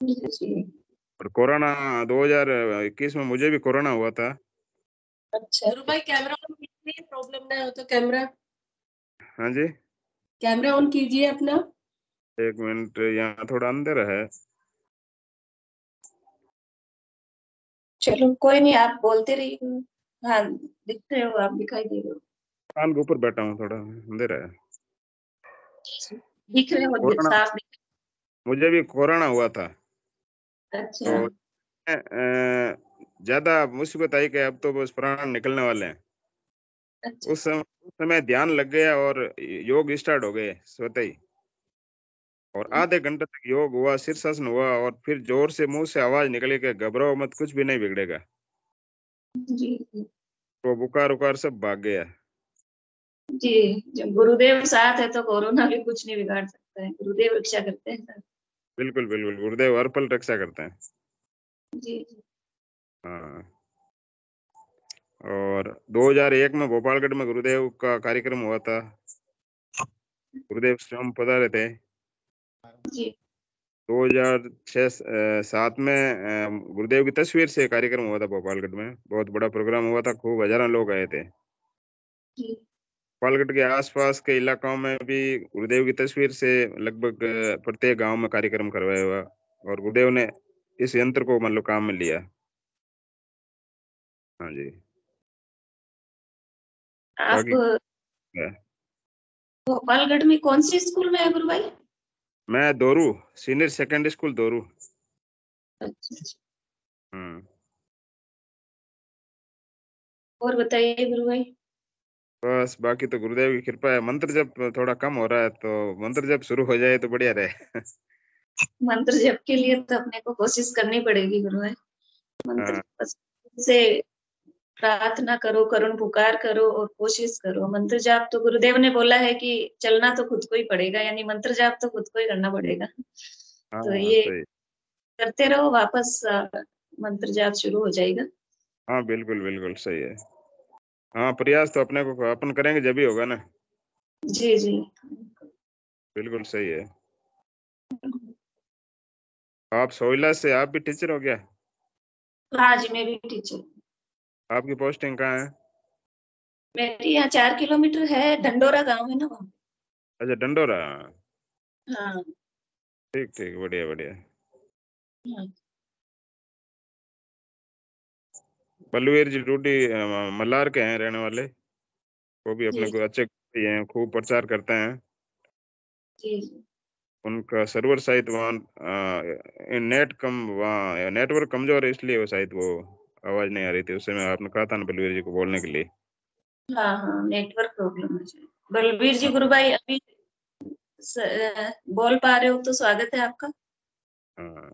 जी जी और कोरोना 2021 में मुझे भी कोरोना हुआ था। अच्छा। गुरु भाई कैमरा ऑन कीजिए, प्रॉब्लम ना हो तो कैमरा हाँ जी, कैमरा ऑन कीजिए अपना। 1 मिनट, यहाँ थोड़ा अंदर है। चलो कोई नहीं, आप बोलते रहिए। हाँ दिख रहे हो, आप दिखाई दे रहे हो। कान के ऊपर बैठा हूँ, थोड़ा अंदर है। दिख रहे हो, कोरोना, साफ दिख। मुझे भी कोरोना हुआ था, अच्छा तो ज्यादा मुसीबत आई कि अब तो बस प्राण निकलने वाले हैं। अच्छा। उस समय ध्यान लग गया और योग स्टार्ट हो गए स्वतः ही, और आधे घंटे तक योग हुआ, शीर्षासन हुआ, और फिर जोर से मुंह से आवाज निकली कि घबराओ मत, कुछ भी नहीं बिगड़ेगा। जी जी तो बुखार उखार सब भाग गया। जी। जब गुरुदेव साथ है तो कोरोना भी कुछ नहीं बिगाड़ सकता है। गुरुदेव रक्षा करते हैं सर। बिल्कुल बिल्कुल, गुरुदेव हर पल रक्षा करते हैं। जी जी हाँ, और 2001 में भोपालगढ़ में गुरुदेव का कार्यक्रम हुआ था, गुरुदेव स्वयं पधारे थे। जी 2006-7 में गुरुदेव की तस्वीर से कार्यक्रम हुआ था भोपालगढ़ में, बहुत बड़ा प्रोग्राम हुआ था, खूब हजारों लोग आए थे। जी भोपालगढ़ के आसपास के इलाकों में भी गुरुदेव की तस्वीर से लगभग प्रत्येक गांव में कार्यक्रम करवाया हुआ, और गुरुदेव ने इस यंत्र को मतलब काम में लिया। हाँ जी, आप बाकी क्या है? भोपालगढ़ में कौन सी स्कूल में है गुरु भाई? मैं दोरू सीनियर सेकेंडरी स्कूल दोरू। अच्छा अच्छा। हम्म। और बताइए गुरु भाई। बस बाकी तो गुरुदेव की कृपा है, मंत्र जब थोड़ा कम हो रहा है, तो मंत्र जब शुरू हो जाए तो बढ़िया रहे। मंत्र जप के लिए तो अपने को कोशिश करनी पड़ेगी गुरु भाई। मंत्र हाँ। बस से प्रार्थना करो, करुण पुकार करो और कोशिश करो। मंत्र जाप तो गुरुदेव ने बोला है कि चलना तो खुद को ही पड़ेगा, यानी मंत्र जाप तो खुद को ही करना पड़ेगा। तो हाँ ये सही। करते रहो, वापस मंत्र जाप शुरू हो जाएगा। हाँ बिल्कुल बिल्कुल सही है। हाँ प्रयास तो अपने को अपन करेंगे जब ही होगा ना। जी जी। बिल्कुल सही है। आप सोइला से आप भी टीचर हो गया? हाँ जी, मैं भी टीचर। आपकी पोस्टिंग कहाँ है? मेरी यहाँ 4 किलोमीटर है, ढंडोरा गांव है ना वहाँ। अच्छा डंडोरा। हाँ ठीक ठीक बढ़िया बढ़िया। हाँ। बलवीर जी टूटी मल्लार के हैं रहने वाले। वो भी अपने जी को अच्छे हैं, खूब प्रचार करते हैं। जी जी। उनका सर्वर शायद वहाँ वहाँ नेटवर्क कमजोर है, इसलिए वो शायद वो आवाज नहीं आ रही थी। उससे मैं आपने कहा था ना बलवीर जी को बोलने के लिए। हाँ हाँ, नेटवर्क प्रॉब्लम है। बलबीर जी गुरु भाई, अभी बोल पा रहे हो तो स्वागत है आपका। हाँ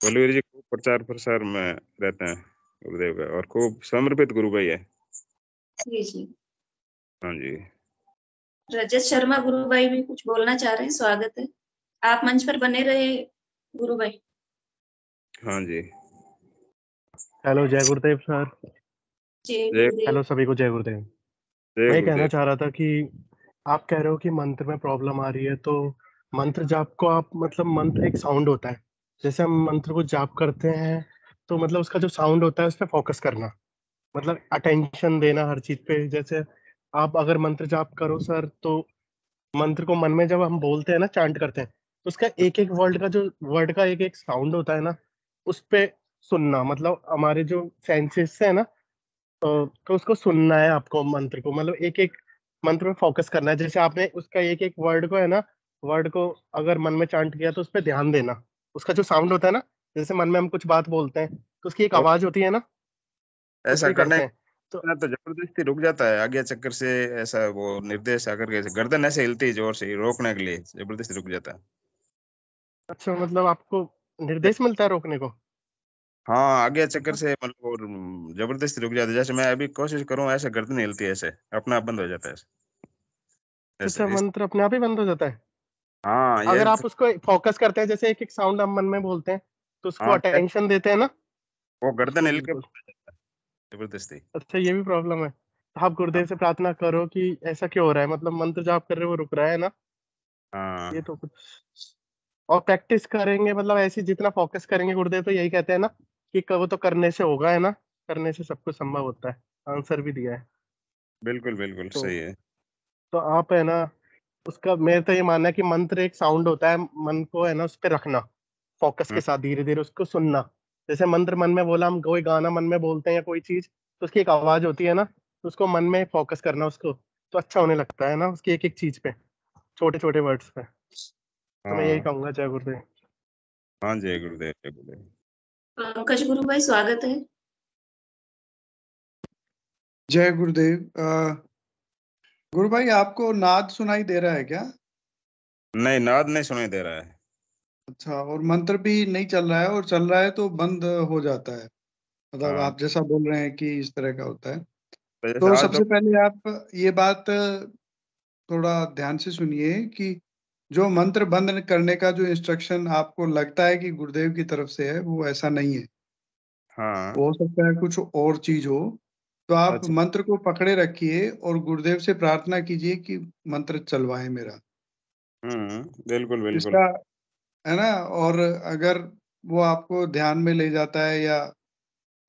बलवीर जी खूब प्रचार प्रसार में रहते हैं गुरुदेव का, और खूब समर्पित गुरु भाई है। जी जी। हाँ जी। रजत शर्मा गुरु भाई भी कुछ बोलना चाह रहे हैं, स्वागत है। आप मंच पर बने रहे गुरु भाई। हाँ जी। हेलो जय गुरुदेव सर। जय जय गुरुदेव। हेलो सभी को जय गुरुदेव। जय मैं ये कहना गुरुदेव। चाह रहा था कि आप कह रहे हो कि मंत्र में प्रॉब्लम आ रही है, तो मंत्र जाप को आप मतलब मंत्र एक साउंड होता है, जैसे हम मंत्र को जाप करते हैं तो मतलब उसका जो साउंड होता है उस पर फोकस करना, मतलब अटेंशन देना हर चीज पे। जैसे आप अगर मंत्र जाप करो सर, तो मंत्र को मन में जब हम बोलते हैं ना, चांट करते हैं, तो उसका एक एक वर्ड का एक एक साउंड होता है ना, उस पे सुनना, मतलब हमारे जो सेंसेस है ना, तो उसको सुनना है आपको मंत्र को, मतलब एक एक मंत्र में फोकस करना है। जैसे आपने उसका एक एक वर्ड को है ना, वर्ड को अगर मन में चांट किया तो उस पर ध्यान देना, उसका जो साउंड होता है ना, जैसे मन में हम कुछ बात बोलते हैं तो उसकी एक और आवाज होती है ना, ऐसा उससे करने करते हैं। तो ना तो जबरदस्ती रुक जाता है आज्ञा चक्कर से। ऐसा वो निर्देश आकर के ऐसे गर्दन ऐसे हिलती है जोर से रोकने के लिए, जबरदस्ती रुक जाता है। अच्छा, मतलब आपको निर्देश मिलता है रोकने को? हाँ आज्ञा चक्कर से मतलब और जबरदस्ती रुक जाता है। जैसे मैं अभी कोशिश करूँ ऐसे गर्दन हिलती है, ऐसे अपने आप बंद हो जाता है ऐसे अच्छा, इस। मंत्र अपने आप ही बंद हो जाता है हाँ ये अगर आप उसको फोकस करते हैं, जैसे एक एक साउंड हम मन में बोलते हैं तो उसको हाँ अटेंशन देते हैं ना। वो गर्दन बिल्कुल हिल के बिल्कुल। बंद हो जाता है जबरदस्ती। अच्छा, ये भी प्रॉब्लम है। तो आप हाँ गुरुदेव से प्रार्थना करो कि ऐसा क्यों हो रहा है, मतलब मंत्र जाप कर रहे हो वो रुक रहा है ना, ये हाँ तो कुछ। और प्रैक्टिस करेंगे, मतलब ऐसे जितना फोकस करेंगे, गुरुदेव तो यही कहते हैं ना कि वो तो करने से होगा, है ना, करने से सब कुछ संभव होता है, आंसर भी दिया है। बिल्कुल बिल्कुल तो सही है। तो आप है ना, उसका मेरा तो ये मानना है कि मंत्र एक साउंड होता है, मन को है ना उस पर रखना, फोकस के हम्म, साथ धीरे धीरे उसको सुनना। जैसे मंत्र मन में बोला, हम कोई गाना मन में बोलते हैं या कोई चीज, तो उसकी एक आवाज होती है ना, तो उसको मन में फोकस करना उसको, तो अच्छा होने लगता है ना उसकी एक एक चीज पे, छोटे छोटे वर्ड्स पे। तो मैं यही हाँ कहूंगा जय गुरुदेव। हाँ जय गुरुदेव जय गुरुदेव। पंकज गुरु भाई स्वागत है। जय गुरुदेव। गुरु भाई, आपको नाद सुनाई दे रहा है क्या? नहीं नाद नहीं सुनाई दे रहा है। अच्छा, और मंत्र भी नहीं चल रहा है, और चल रहा है तो बंद हो जाता है, मतलब हाँ आप जैसा बोल रहे हैं कि इस तरह का होता है। तो जैसे तो आज सबसे पहले आप ये बात थोड़ा ध्यान से सुनिए कि जो मंत्र बंद करने का जो इंस्ट्रक्शन आपको लगता है कि गुरुदेव की तरफ से है, वो ऐसा नहीं है। हाँ हो सकता है कुछ और चीज हो। तो आप अच्छा मंत्र को पकड़े रखिए और गुरुदेव से प्रार्थना कीजिए कि मंत्र चलवाए मेरा। बिल्कुल बिल्कुल। इसका, है ना। और अगर वो आपको ध्यान में ले जाता है या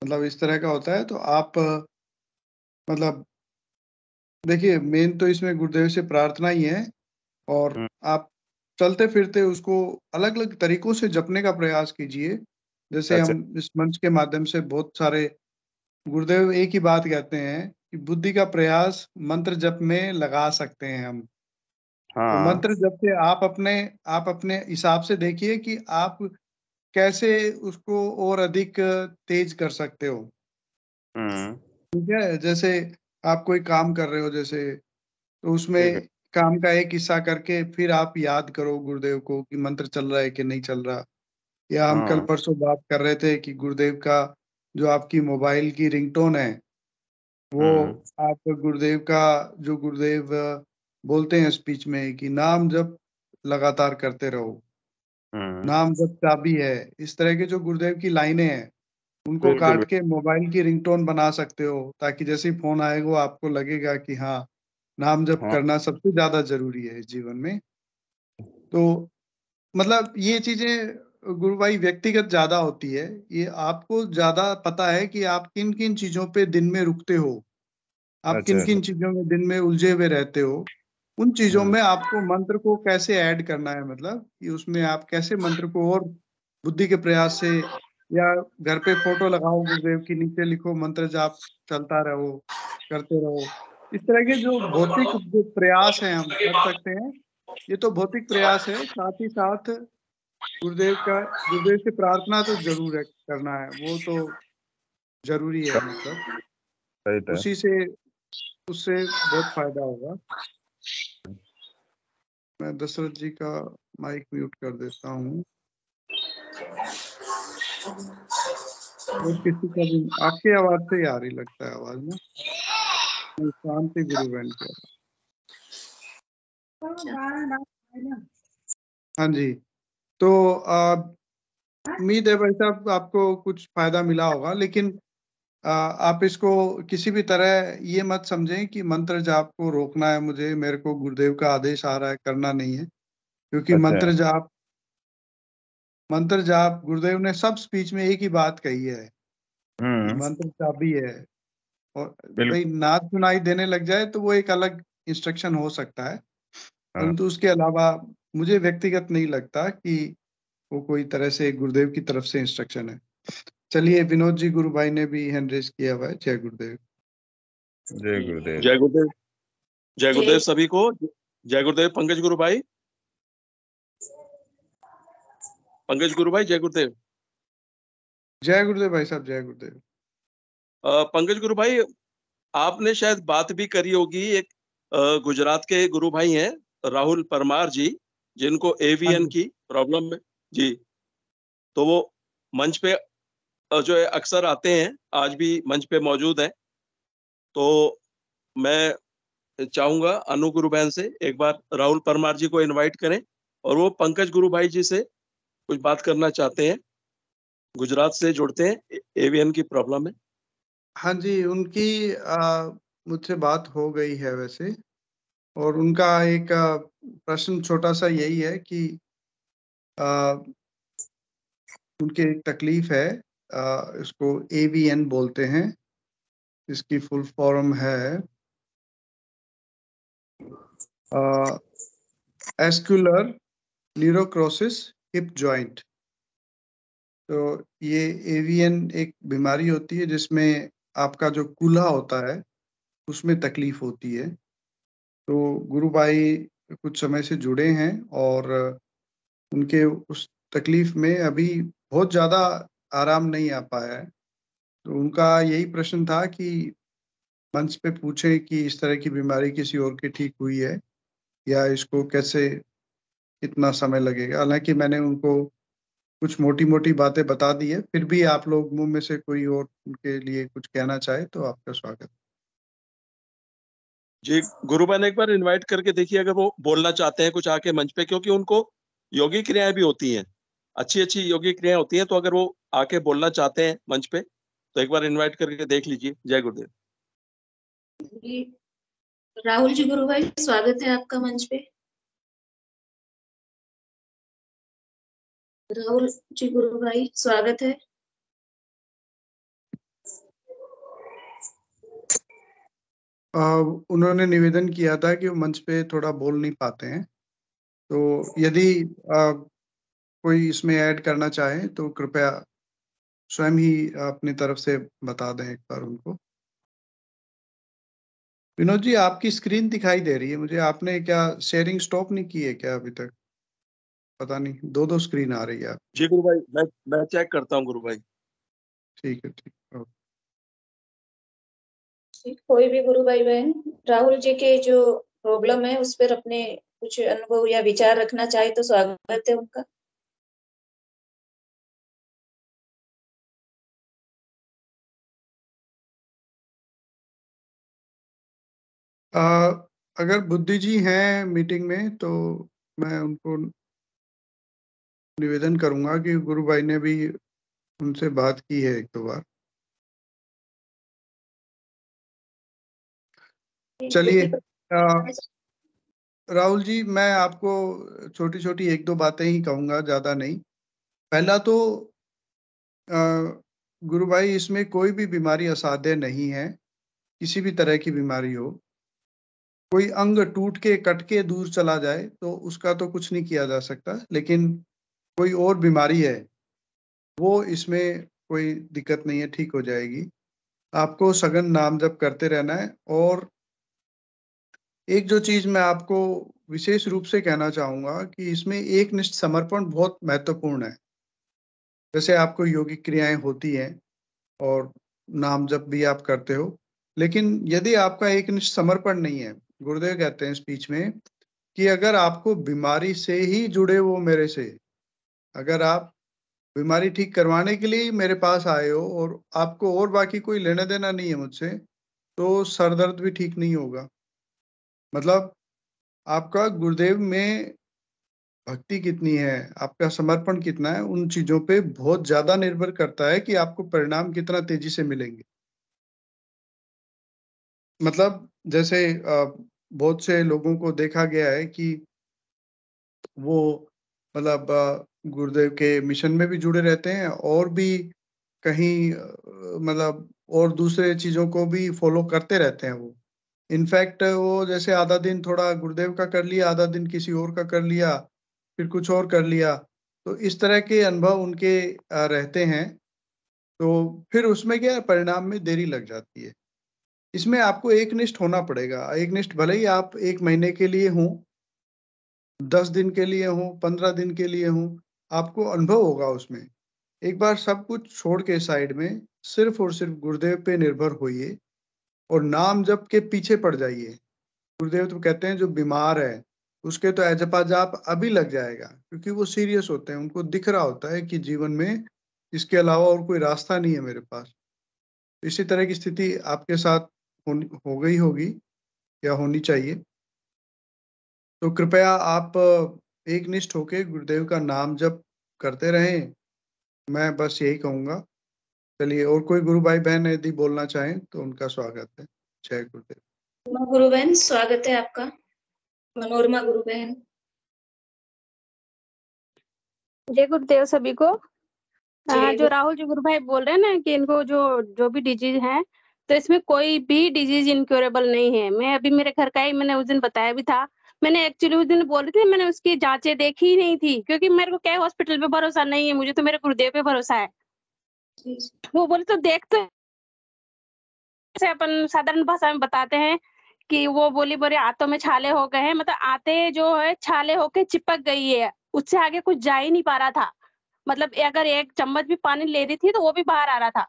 मतलब इस तरह का होता है, तो आप मतलब देखिए, मेन तो इसमें गुरुदेव से प्रार्थना ही है। और हम्म आप चलते फिरते उसको अलग अलग तरीकों से जपने का प्रयास कीजिए। जैसे अच्छा हम इस मंच के माध्यम से बहुत सारे, गुरुदेव एक ही बात कहते हैं कि बुद्धि का प्रयास मंत्र जप में लगा सकते हैं हम। तो हाँ मंत्र जप से आप अपने हिसाब से देखिए कि आप कैसे उसको और अधिक तेज कर सकते हो। हम्म ठीक है, जैसे आप कोई काम कर रहे हो, जैसे तो ठीक है। उसमें काम का एक हिस्सा करके फिर आप याद करो गुरुदेव को कि मंत्र चल रहा है कि नहीं चल रहा। या हम कल हाँ परसों बात कर रहे थे कि गुरुदेव का जो आपकी मोबाइल की रिंगटोन है, वो आप गुरुदेव का जो गुरुदेव बोलते हैं स्पीच में कि नाम जप लगातार करते रहो, नाम जप चाबी है। इस तरह के जो गुरुदेव की लाइनें हैं, उनको बिल्कुल काट के मोबाइल की रिंगटोन बना सकते हो, ताकि जैसे ही फ़ोन आएगा आपको लगेगा कि हाँ, नाम जप हाँ करना सबसे ज़्यादा ज़रूरी है जीवन में। तो मतलब ये चीज़ें गुरु भाई व्यक्तिगत ज़्यादा होती है। ये आपको ज़्यादा पता है कि आप किन-किन चीज़ों पे दिन में रुकते हो। आप अच्छा किन-किन चीज़ों में दिन में उलझे हुए रहते हो। उन चीज़ों में आपको मंत्र को कैसे ऐड करना है, मतलब कि उसमें आप कैसे मंत्र को और बुद्धि के प्रयास से, या घर पे फ़ोटो लगाओ गुरुदेव की, नीचे लिखो मंत्र जाप चलता रहो, करते रहो। इस तरह के जो भौतिक जो प्रयास हैं हम कर सकते हैं, ये तो भौतिक प्रयास है। साथ ही साथ गुरुदेव से प्रार्थना तो ज़रूर है करना है, वो तो ज़रूरी है, मतलब राइट है। उसी से उससे बहुत फ़ायदा होगा। मैं दशरथ जी का माइक म्यूट कर देता हूँ। और किसी का भी आपकी आवाज़ से ही आ रही लगता है आवाज़ ना? शांति गुरु बहन की आवाज़। हाँ जी, तो उम्मीद है भाई साहब आपको कुछ फ़ायदा मिला होगा, लेकिन आप इसको किसी भी तरह ये मत समझें कि मंत्र जाप को रोकना है मुझे, मेरे को गुरुदेव का आदेश आ रहा है, करना नहीं है। क्योंकि अच्छा मंत्र जाप गुरुदेव ने सब स्पीच में एक ही बात कही है कि मंत्र चाबी है। और बिल्कुल भाई नाद सुनाई देने लग जाए तो वो एक अलग इंस्ट्रक्शन हो सकता है, हाँ परंतु उसके अलावा मुझे व्यक्तिगत नहीं लगता कि वो कोई तरह से गुरुदेव की तरफ से इंस्ट्रक्शन है। चलिए, विनोद जी गुरु भाई ने भी हैंड रेज़ किया हुआ है। जय गुरुदेव। जय गुरुदेव। जय गुरुदेव। जय गुरुदेव जय सभी को। जय गुरुदेव पंकज गुरु भाई। पंकज गुरु भाई जय गुरुदेव। जय गुरुदेव भाई साहब, जय गुरुदेव। पंकज गुरु भाई, आपने शायद बात भी करी होगी, एक गुजरात के गुरु भाई हैं राहुल परमार जी, जिनको हाँ एवीएन जी। की प्रॉब्लम है जी। तो वो मंच पे जो है अक्सर आते हैं, आज भी मंच पे मौजूद हैं। तो मैं चाहूंगा अनु गुरु बहन से एक बार राहुल परमार जी को इनवाइट करें, और वो पंकज गुरु भाई जी से कुछ बात करना चाहते हैं, गुजरात से जुड़ते हैं, एवीएन की प्रॉब्लम है। हाँ जी, उनकी मुझसे बात हो गई है वैसे, और उनका एक प्रश्न छोटा-सा यही है कि अ, उनकी एक तकलीफ है, इसको एवीएन बोलते हैं। इसकी फुल फॉर्म है अ, एस्कुलर न्यूरोक्रोसिस हिप जॉइंट। तो ये एवीएन एक बीमारी होती है जिसमें आपका जो कूल्हा होता है, उसमें तकलीफ होती है। तो गुरु भाई कुछ समय से जुड़े हैं, और उनके उस तकलीफ में अभी बहुत ज़्यादा आराम नहीं आ पाया है। तो उनका यही प्रश्न था कि मंच पे पूछें कि इस तरह की बीमारी किसी और की ठीक हुई है, या इसको कैसे, कितना समय लगेगा? हालाँकि मैंने उनको कुछ मोटी-मोटी बातें बता दी है, फिर भी आप लोग मुँह में से कोई और उनके लिए कुछ कहना चाहे तो आपका स्वागत। जी, गुरु बहन एक बार इनवाइट करके देखिए, अगर वो बोलना चाहते हैं कुछ आके मंच पे, क्योंकि उनको योगी क्रियाएं भी होती हैं, अच्छी-अच्छी योगी क्रियाएं होती हैं, तो अगर वो आके बोलना चाहते हैं मंच पे, तो एक बार इनवाइट करके देख लीजिए। जय गुरुदेव। जी, राहुल जी गुरु भाई, स्वागत है आपका मंच पे। राहुल जी गुरु भाई, स्वागत है। उन्होंने निवेदन किया था कि वो मंच पे थोड़ा बोल नहीं पाते हैं, तो यदि कोई इसमें ऐड करना चाहे तो कृपया स्वयं ही अपनी तरफ से बता दें एक बार उनको। विनोद जी, आपकी स्क्रीन दिखाई दे रही है मुझे, आपने क्या शेयरिंग स्टॉप नहीं की है क्या अभी तक? पता नहीं, 2-2 स्क्रीन आ रही है। जी गुरु भाई, मैं चेक करता हूँ गुरु भाई। ठीक है, ठीक है। कोई भी गुरु भाई बहन राहुल जी के जो प्रॉब्लम है उस पर अपने कुछ अनुभव या विचार रखना चाहे तो स्वागत है उनका। अगर बुद्धि जी हैं मीटिंग में तो मैं उनको निवेदन करूंगा कि गुरु भाई ने भी उनसे बात की है 1-2 बार। चलिए राहुल जी, मैं आपको छोटी-छोटी 1-2 बातें ही कहूंगा, ज्यादा नहीं। पहला तो गुरु भाई, इसमें कोई भी बीमारी असाध्य नहीं है, किसी भी तरह की बीमारी हो। कोई अंग टूट के कट के दूर चला जाए तो उसका तो कुछ नहीं किया जा सकता, लेकिन कोई और बीमारी है वो इसमें कोई दिक्कत नहीं है, ठीक हो जाएगी। आपको सघन नाम जप करते रहना है। और एक जो चीज मैं आपको विशेष रूप से कहना चाहूंगा कि इसमें एकनिष्ठ समर्पण बहुत महत्वपूर्ण है। जैसे आपको योगिक क्रियाएं होती हैं और नाम जप भी आप करते हो, लेकिन यदि आपका एकनिष्ठ समर्पण नहीं है, गुरुदेव कहते हैं स्पीच में कि अगर आपको बीमारी से ही जुड़े हो मेरे से, अगर आप बीमारी ठीक करवाने के लिए ही मेरे पास आए हो और आपको और बाकी कोई लेना देना नहीं है मुझसे, तो सर दर्द भी ठीक नहीं होगा। मतलब आपका गुरुदेव में भक्ति कितनी है, आपका समर्पण कितना है, उन चीजों पे बहुत ज्यादा निर्भर करता है कि आपको परिणाम कितना तेजी से मिलेंगे। मतलब जैसे बहुत से लोगों को देखा गया है कि वो मतलब गुरुदेव के मिशन में भी जुड़े रहते हैं और भी कहीं मतलब और दूसरे चीजों को भी फॉलो करते रहते हैं वो। इनफैक्ट वो जैसे आधा दिन थोड़ा गुरुदेव का कर लिया, आधा दिन किसी और का कर लिया, फिर कुछ और कर लिया। तो इस तरह के अनुभव उनके रहते हैं। तो फिर उसमें क्या है, परिणाम में देरी लग जाती है। इसमें आपको एकनिष्ठ होना पड़ेगा। एकनिष्ठ भले ही आप 1 महीने के लिए हों, 10 दिन के लिए हों, 15 दिन के लिए हों, आपको अनुभव होगा उसमें। एक बार सब कुछ छोड़ के साइड में सिर्फ और सिर्फ गुरुदेव पे निर्भर होइए और नाम जप के पीछे पड़ जाइए। गुरुदेव तो कहते हैं जो बीमार है उसके तो जपा जाप अभी लग जाएगा, क्योंकि वो सीरियस होते हैं, उनको दिख रहा होता है कि जीवन में इसके अलावा और कोई रास्ता नहीं है मेरे पास। इसी तरह की स्थिति आपके साथ हो गई होगी या होनी चाहिए। तो कृपया आप एकनिष्ठ होके गुरुदेव का नाम जप करते रहें, मैं बस यही कहूंगा। चलिए, और कोई गुरु भाई बहन यदि बोलना चाहें तो उनका स्वागत है। जय गुरुदेव। गुरु बहन, स्वागत है आपका। मनोरमा गुरु बहन। जय गुरुदेव सभी को। जय जो राहुल जी गुरु भाई बोल रहे हैं ना कि इनको जो भी डिजीज है, तो इसमें कोई भी डिजीज इनक्योरेबल नहीं है। मैं अभी मेरे घर का ही मैंने उस दिन बताया भी था। मैंने एक्चुअली उस दिन बोल रही थी, मैंने उसकी जांचें देखी ही नहीं थी, क्योंकि मेरे को क्या हॉस्पिटल पे भरोसा नहीं है, मुझे तो मेरे गुरुदेव पे भरोसा है। वो बोले तो देख, तो जैसे अपन साधारण भाषा में बताते हैं कि वो बोली बोले आंतों में छाले हो गए हैं, मतलब आते जो है छाले होके चिपक गई है, उससे आगे कुछ जा ही नहीं पा रहा था। मतलब अगर 1 चम्मच भी पानी ले रही थी तो वो भी बाहर आ रहा था।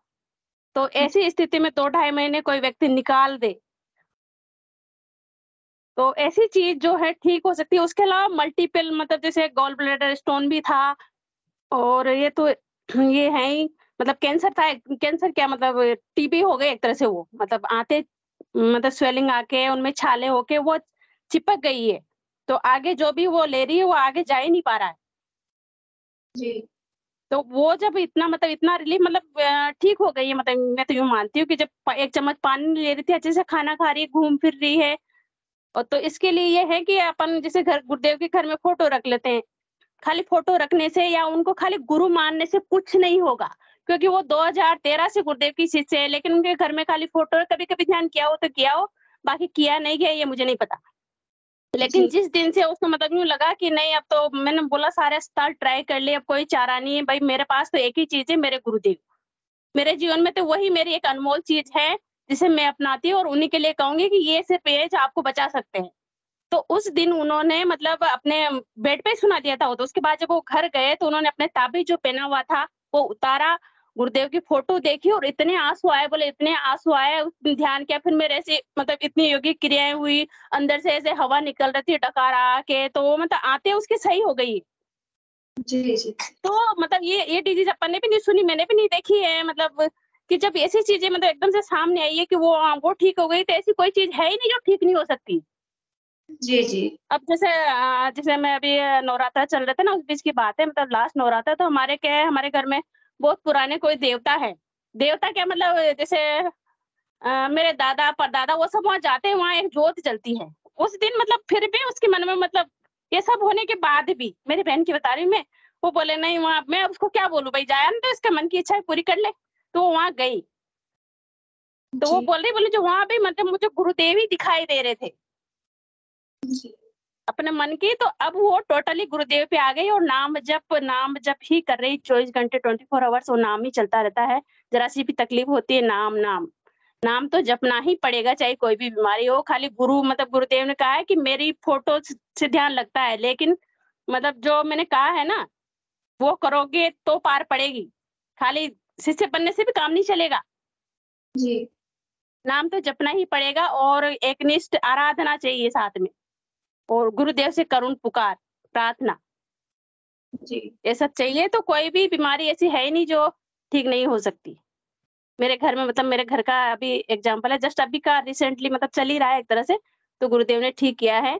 तो ऐसी स्थिति में 2-2.5 महीने कोई व्यक्ति निकाल दे, तो ऐसी चीज जो है ठीक हो सकती है। उसके अलावा मल्टीपल मतलब जैसे गॉल ब्लैडर स्टोन भी था, और ये तो ये है ही, मतलब कैंसर था। कैंसर क्या मतलब टीबी हो गए एक तरह से। वो मतलब आते मतलब स्वेलिंग आके उनमें छाले होके वो चिपक गई है, तो आगे जो भी वो ले रही है वो आगे जा ही नहीं पा रहा है जी। तो वो जब इतना मतलब इतना रिलीफ मतलब ठीक हो गई है, मतलब मैं तो यूँ मानती हूँ कि जब 1 चम्मच पानी ले रही थी, अच्छे से खाना खा रही है, घूम फिर रही है। और तो इसके लिए ये है कि अपन जैसे घर गुरुदेव के घर में फोटो रख लेते हैं। खाली फोटो रखने से या उनको खाली गुरु मानने से कुछ नहीं होगा, क्योंकि वो 2013 से गुरुदेव की शिष्य है, लेकिन उनके घर में खाली फोटो कभी-कभी ध्यान किया हो तो किया हो, बाकी किया नहीं गया ये मुझे नहीं पता। लेकिन जिस दिन से उसको मतलब यूँ लगा कि नहीं, अब तो मैंने बोला सारे अस्पताल ट्राई कर लिए, अब कोई चारा नहीं है भाई, मेरे पास तो एक ही चीज़ है, मेरे गुरुदेव। मेरे जीवन में तो वही मेरी एक अनमोल चीज़ है, जिसे मैं अपनाती हूँ और उन्हीं के लिए कहूँगी कि ये सिर्फ ये जो आपको बचा सकते हैं। तो उस दिन उन्होंने मतलब अपने बेड पे सुना दिया था वो, तो उसके बाद जब वो घर गए तो उन्होंने अपने ताबीज़ जो पहना हुआ था वो उतारा, गुरुदेव की फोटो देखी और इतने आँसू आए, बोले इतने आँसू आए, उस दिन ध्यान किया, फिर मेरे ऐसे मतलब इतनी योगिक क्रियाएँ हुई, अंदर से ऐसे हवा निकल रही थी डकारा के, तो वो मतलब आते उसकी सही हो गई। जी, जी। तो मतलब ये डिजीज़ अपन ने भी नहीं सुनी, मैंने भी नहीं देखी है, मतलब कि जब ऐसी चीजें मतलब एकदम से सामने आई है कि वो ठीक हो गई, तो ऐसी कोई चीज है ही नहीं जो ठीक नहीं हो सकती। जी जी अब जैसे मैं अभी नवरात्रा चल रहे थे ना, उस बीच की बात है, मतलब लास्ट नवरात्रा, तो हमारे क्या है, हमारे घर में बहुत पुराने कोई देवता है। देवता क्या मतलब, जैसे मेरे दादा परदादा वो सब वहाँ जाते हैं, वहाँ एक ज्योत जलती है उस दिन। मतलब फिर भी उसके मन में, मतलब ये सब होने के बाद भी, मेरी बहन की बता रही हूँ मैं, वो बोले नहीं वहाँ, मैं उसको क्या बोलूं भाई, जाया ना तो इसके मन की इच्छा है पूरी कर ले। तो वो वहाँ गई, तो वो जी बोले जो वहाँ भी मतलब मुझे गुरुदेव ही दिखाई दे रहे थे जी अपने मन की। तो अब वो टोटली गुरुदेव पे आ गई और नाम जप ही कर रही 24 घंटे, 24 आवर्स वो नाम ही चलता रहता है। जरा सी भी तकलीफ होती है, नाम नाम नाम तो जपना ही पड़ेगा, चाहे कोई भी बीमारी हो। खाली मतलब गुरुदेव ने कहा है कि मेरी फोटो से ध्यान लगता है, लेकिन मतलब जो मैंने कहा है ना, वो करोगे तो पार पड़ेगी। खाली शिष्य बनने से भी काम नहीं चलेगा, जी नाम तो जपना ही पड़ेगा। और एकनिष्ठ आराधना चाहिए साथ में, और गुरुदेव से करुण पुकार प्रार्थना, जी ये सब चाहिए। तो कोई भी बीमारी ऐसी है ही नहीं जो ठीक नहीं हो सकती। मेरे घर में, मतलब मेरे घर का अभी एग्जांपल है, जस्ट अभी का रिसेंटली मतलब चल ही रहा है एक तरह से, तो गुरुदेव ने ठीक किया है।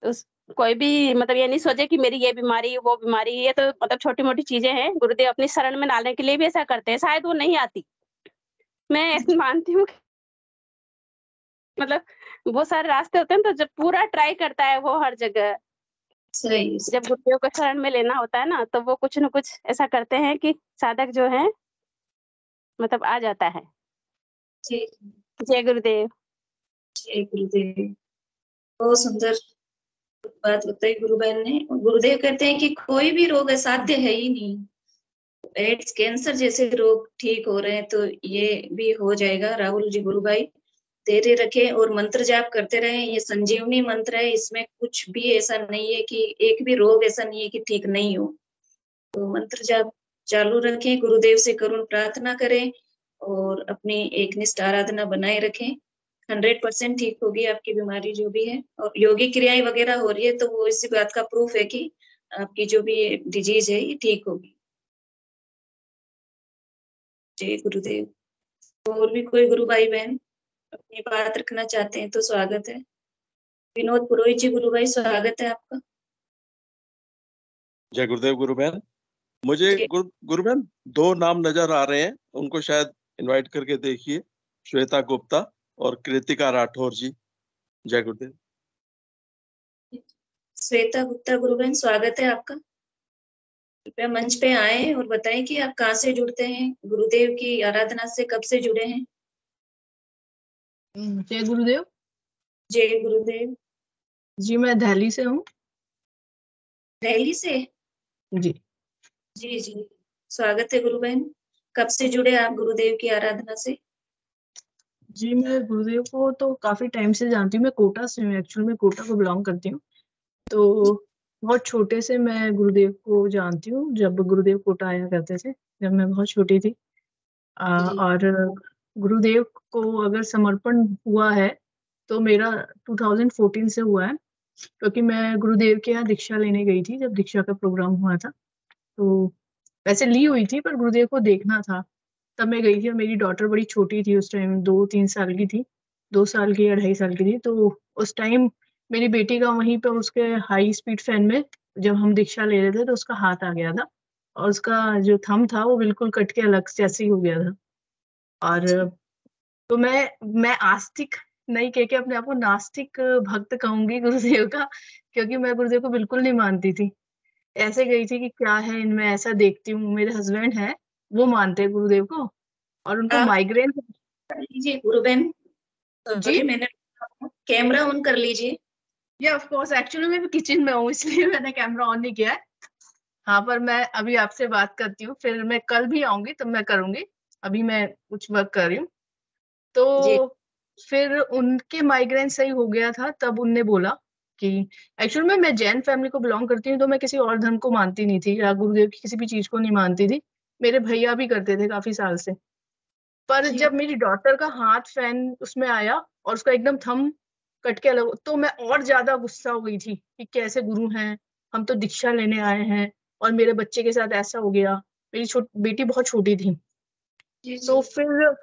उस कोई भी मतलब ये नहीं सोचे कि मेरी ये बीमारी वो बीमारी, ये तो मतलब छोटी मोटी चीजें हैं, गुरुदेव अपनी शरण में डालने के लिए भी ऐसा करते हैं, शायद वो नहीं आती। मैं ऐसे मानती हूँ कि मतलब बहुत सारे रास्ते होते हैं, तो जब पूरा ट्राई करता है वो हर जगह, सही जब गुरुदेव को शरण में लेना होता है ना, तो वो कुछ न कुछ ऐसा करते हैं कि साधक जो है मतलब आ जाता है। जी जय गुरुदेव। जय गुरुदेव। बहुत सुंदर बात बताई गुरु बहन ने। गुरुदेव कहते हैं कि कोई भी रोग असाध्य है ही नहीं। एड्स, कैंसर जैसे रोग ठीक हो रहे हैं, तो ये भी हो जाएगा। राहुल जी, गुरु भाई धैर्य रखें और मंत्र जाप करते रहें। ये संजीवनी मंत्र है, इसमें कुछ भी ऐसा नहीं है कि एक भी रोग ऐसा नहीं है कि ठीक नहीं हो। तो मंत्र जाप चालू रखें, गुरुदेव से करुण प्रार्थना करें और अपनी एकनिष्ठ आराधना बनाए रखें। 100% ठीक होगी आपकी बीमारी जो भी है। और योगी क्रियाएं वगैरह हो रही है, तो वो इसी बात का प्रूफ है कि आपकी जो भी डिजीज है ये ठीक होगी। जय गुरुदेव। और भी कोई गुरु भाई बहन अपनी बात रखना चाहते हैं तो स्वागत है। विनोद पुरोहित जी, गुरु भाई स्वागत है आपका। जय गुरुदेव गुरु बहन। मुझे जी गुरु बहन 2 नाम नजर आ रहे हैं, उनको शायद इनवाइट करके देखिए, श्वेता गुप्ता और कृतिका राठौर जी। जय गुरुदेव। श्वेता गुप्ता गुरु बहन, स्वागत है आपका। कृपया मंच पे आए और बताएं कि आप कहाँ से जुड़ते हैं, गुरुदेव की आराधना से कब से जुड़े हैं। जय गुरुदेव जय गुरुदेव। जी, मैं दिल्ली से हूँ। दिल्ली से? जी जी जी, स्वागत है गुरु बहन। कब से जुड़े आप गुरुदेव की आराधना से? जी, मैं गुरुदेव को तो काफी टाइम से जानती हूँ। मैं कोटा से हूँ, एक्चुअली मैं कोटा को बिलोंग करती हूँ। तो बहुत छोटे से मैं गुरुदेव को जानती हूँ, जब गुरुदेव कोटा आया करते थे, जब मैं बहुत छोटी थी। जी और गुरुदेव को अगर समर्पण हुआ है तो मेरा 2014 से हुआ है, क्योंकि मैं गुरुदेव के यहाँ दीक्षा लेने गई थी जब दीक्षा का प्रोग्राम हुआ था। तो वैसे ली हुई थी, पर गुरुदेव को देखना था, तब मैं गई थी। और मेरी डॉटर बड़ी छोटी थी उस टाइम, 2-3 साल की थी, 2 साल की या 2.5 साल की थी। तो उस टाइम मेरी बेटी का वहीं पे उसके हाई स्पीड फैन में जब हम दीक्षा ले रहे थे तो उसका हाथ आ गया था, और उसका जो थंब था वो बिल्कुल कट के अलग जैसे ही हो गया था। और तो मैं आस्तिक नहीं कह के अपने आप को नास्तिक भक्त कहूंगी गुरुदेव का, क्योंकि मैं गुरुदेव को बिल्कुल नहीं मानती थी। ऐसे गई थी कि क्या है इनमें, ऐसा देखती हूँ। मेरे हस्बैंड हैं, वो मानते हैं गुरुदेव को, और उनको आप माइग्रेन। कर लीजिए गुरु बहन, जी, सॉरी मैंने कैमरा ऑन कर लीजिए। ये ऑफ कोर्स, एक्चुअली मैं किचन में हूँ इसलिए मैंने कैमरा ऑन नहीं किया है। हाँ, पर मैं अभी आपसे बात करती हूँ, फिर मैं कल भी आऊंगी तब मैं करूंगी। अभी मैं कुछ वर्क कर रही हूँ। जी तो फिर उनके माइग्रेन सही हो गया था, तब उनने बोला कि एक्चुअली मैं जैन फैमिली को बिलोंग करती हूँ, तो मैं किसी और धर्म को मानती नहीं थी या गुरुदेव की किसी भी चीज को नहीं मानती थी। मेरे भैया भी करते थे काफी साल से। पर जी जब मेरी डॉटर का हाथ फैन उसमें आया और उसका एकदम थंब कट के अलग, तो मैं और ज्यादा गुस्सा हो गई थी कि कैसे गुरु हैं, हम तो दीक्षा लेने आए हैं और मेरे बच्चे के साथ ऐसा हो गया। मेरी बेटी बहुत छोटी थी। तो फिर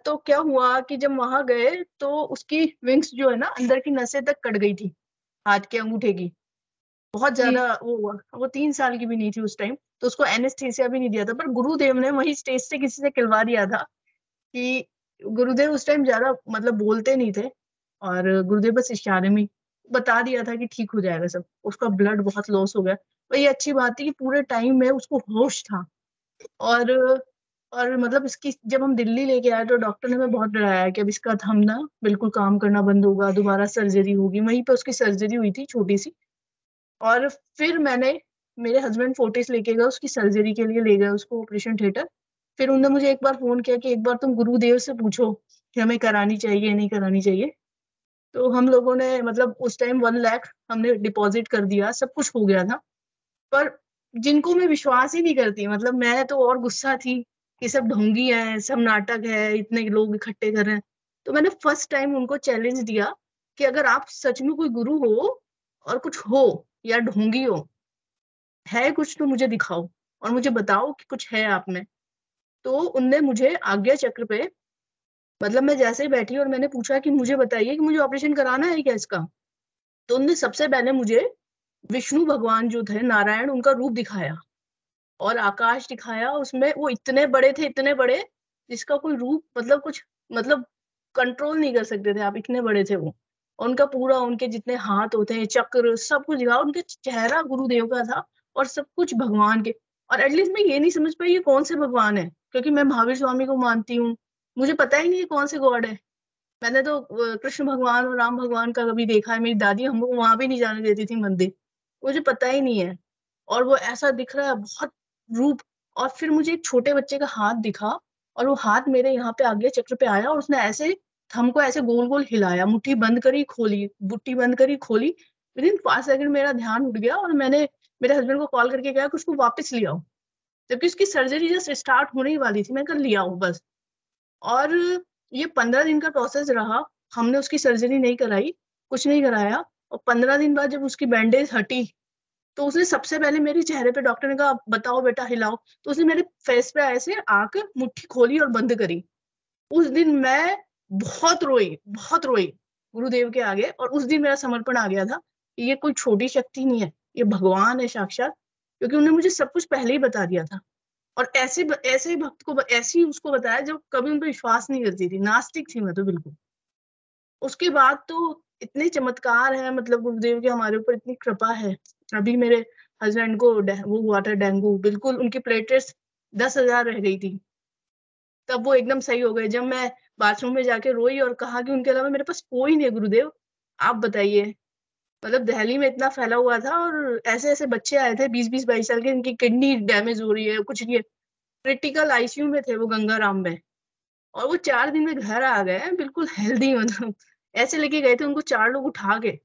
तो क्या हुआ कि जब वहां गए तो उसकी विंग्स जो है ना अंदर की नसें तक कट गई थी, हाथ के अंगूठे की। बहुत ज्यादा वो हुआ। वो 3 साल की भी नहीं थी उस टाइम, तो उसको एनेस्थीसिया भी नहीं दिया था। पर गुरुदेव ने वही स्टेज से किसी से खिलवा दिया था कि गुरुदेव उस टाइम ज्यादा मतलब बोलते नहीं थे, और गुरुदेव बस इशारे में बता दिया था कि ठीक हो जाएगा सब। उसका ब्लड बहुत लॉस हो गया। पर ये अच्छी बात है कि पूरे टाइम में उसको होश था। और मतलब इसकी जब हम दिल्ली लेके आए तो डॉक्टर ने हमें बहुत डराया कि अब इसका थम ना बिल्कुल काम करना बंद होगा, दोबारा सर्जरी होगी। वहीं पे उसकी सर्जरी हुई थी छोटी सी। और फिर मेरे हस्बैंड फोर्टिस लेके गए उसकी सर्जरी के लिए, ले गए उसको ऑपरेशन थिएटर। फिर उन्होंने मुझे एक बार फोन किया कि एक बार तुम गुरुदेव से पूछो कि हमें करानी चाहिए नहीं करानी चाहिए। तो हम लोगों ने मतलब उस टाइम 1 लाख हमने डिपॉजिट कर दिया, सब कुछ हो गया था। पर जिनको मैं विश्वास ही नहीं करती, मतलब मैं तो और गुस्सा थी कि सब ढोंगी हैं, सब नाटक है, इतने लोग इकट्ठे कर रहे हैं। तो मैंने फर्स्ट टाइम उनको चैलेंज दिया कि अगर आप सच में कोई गुरु हो और कुछ हो या ढोंगी हो, है कुछ तो मुझे दिखाओ और मुझे बताओ कि कुछ है आप में। तो उनने मुझे आज्ञा चक्र पे, मतलब मैं जैसे ही बैठी और मैंने पूछा कि मुझे बताइए कि मुझे ऑपरेशन कराना है क्या इसका, तो उनने सबसे पहले मुझे विष्णु भगवान जो थे, नारायण, उनका रूप दिखाया और आकाश दिखाया। उसमें वो इतने बड़े थे, इतने बड़े, जिसका कोई रूप मतलब कुछ मतलब कंट्रोल नहीं कर सकते थे आप, इतने बड़े थे वो। उनका पूरा, उनके जितने हाथ होते हैं, चक्र, सब कुछ दिखा। उनके चेहरा गुरुदेव का था और सब कुछ भगवान के। और एटलीस्ट मैं ये नहीं समझ पाई ये कौन से भगवान है, क्योंकि मैं महावीर स्वामी को मानती हूँ। मुझे पता ही नहीं है कौन से गॉड है। मैंने तो कृष्ण भगवान और राम भगवान का कभी देखा है। मेरी दादी हमको वहां भी नहीं जाने देती थी मंदिर, मुझे पता ही नहीं है। और वो ऐसा दिख रहा है बहुत रूप। और फिर मुझे एक छोटे बच्चे का हाथ दिखा और वो हाथ मेरे यहाँ पे आगे चक्र पे आया और उसने ऐसे हमको ऐसे गोल गोल हिलाया, मुट्ठी बंद करी खोली, मुट्ठी बंद करी खोली। विद इन 5 सेकंड मेरा ध्यान उठ गया और मैंने मेरे हस्बैंड को कॉल करके कहा कि उसको वापस ले आओ, जबकि उसकी सर्जरी जस्ट स्टार्ट होने ही वाली थी। मैं कहा ले आओ बस। और ये 15 दिन का प्रोसेस रहा। हमने उसकी सर्जरी नहीं कराई, कुछ नहीं कराया। और 15 दिन बाद जब उसकी बैंडेज हटी तो उसने सबसे पहले मेरे चेहरे पे, डॉक्टर ने कहा बताओ बेटा हिलाओ, तो उसने मेरे फेस पे ऐसे आके मुट्ठी खोली और बंद करी। उस दिन मैं बहुत रोई गुरुदेव के आगे। और उस दिन मेरा समर्पण आ गया था कि ये कोई छोटी शक्ति नहीं है, ये भगवान है साक्षात, क्योंकि उन्होंने मुझे सब कुछ पहले ही बता दिया था। और ऐसे ही भक्त को ऐसे ही उसको बताया जो कभी उन पर विश्वास नहीं करती थी, नास्तिक थी मैं तो बिल्कुल। उसके बाद तो इतने चमत्कार है, मतलब गुरुदेव की हमारे ऊपर इतनी कृपा है। अभी मेरे हस्बैंड को वो हुआ था डेंगू, बिल्कुल उनकी प्लेटलेट्स 10,000 रह गई थी, तब वो एकदम सही हो गए। जब मैं बाथरूम में जाके रोई और कहा कि उनके अलावा मेरे पास कोई नहीं है गुरुदेव, आप बताइए। मतलब दिल्ली में इतना फैला हुआ था और ऐसे ऐसे बच्चे आए थे 20-20 22 साल के, इनकी किडनी डैमेज हो रही है, कुछ नहीं है, क्रिटिकल आईसीयू में थे वो गंगाराम में। और वो 4 दिन में घर आ गए बिल्कुल हेल्दी, मतलब ऐसे लेके गए थे उनको 4 लोग उठा के।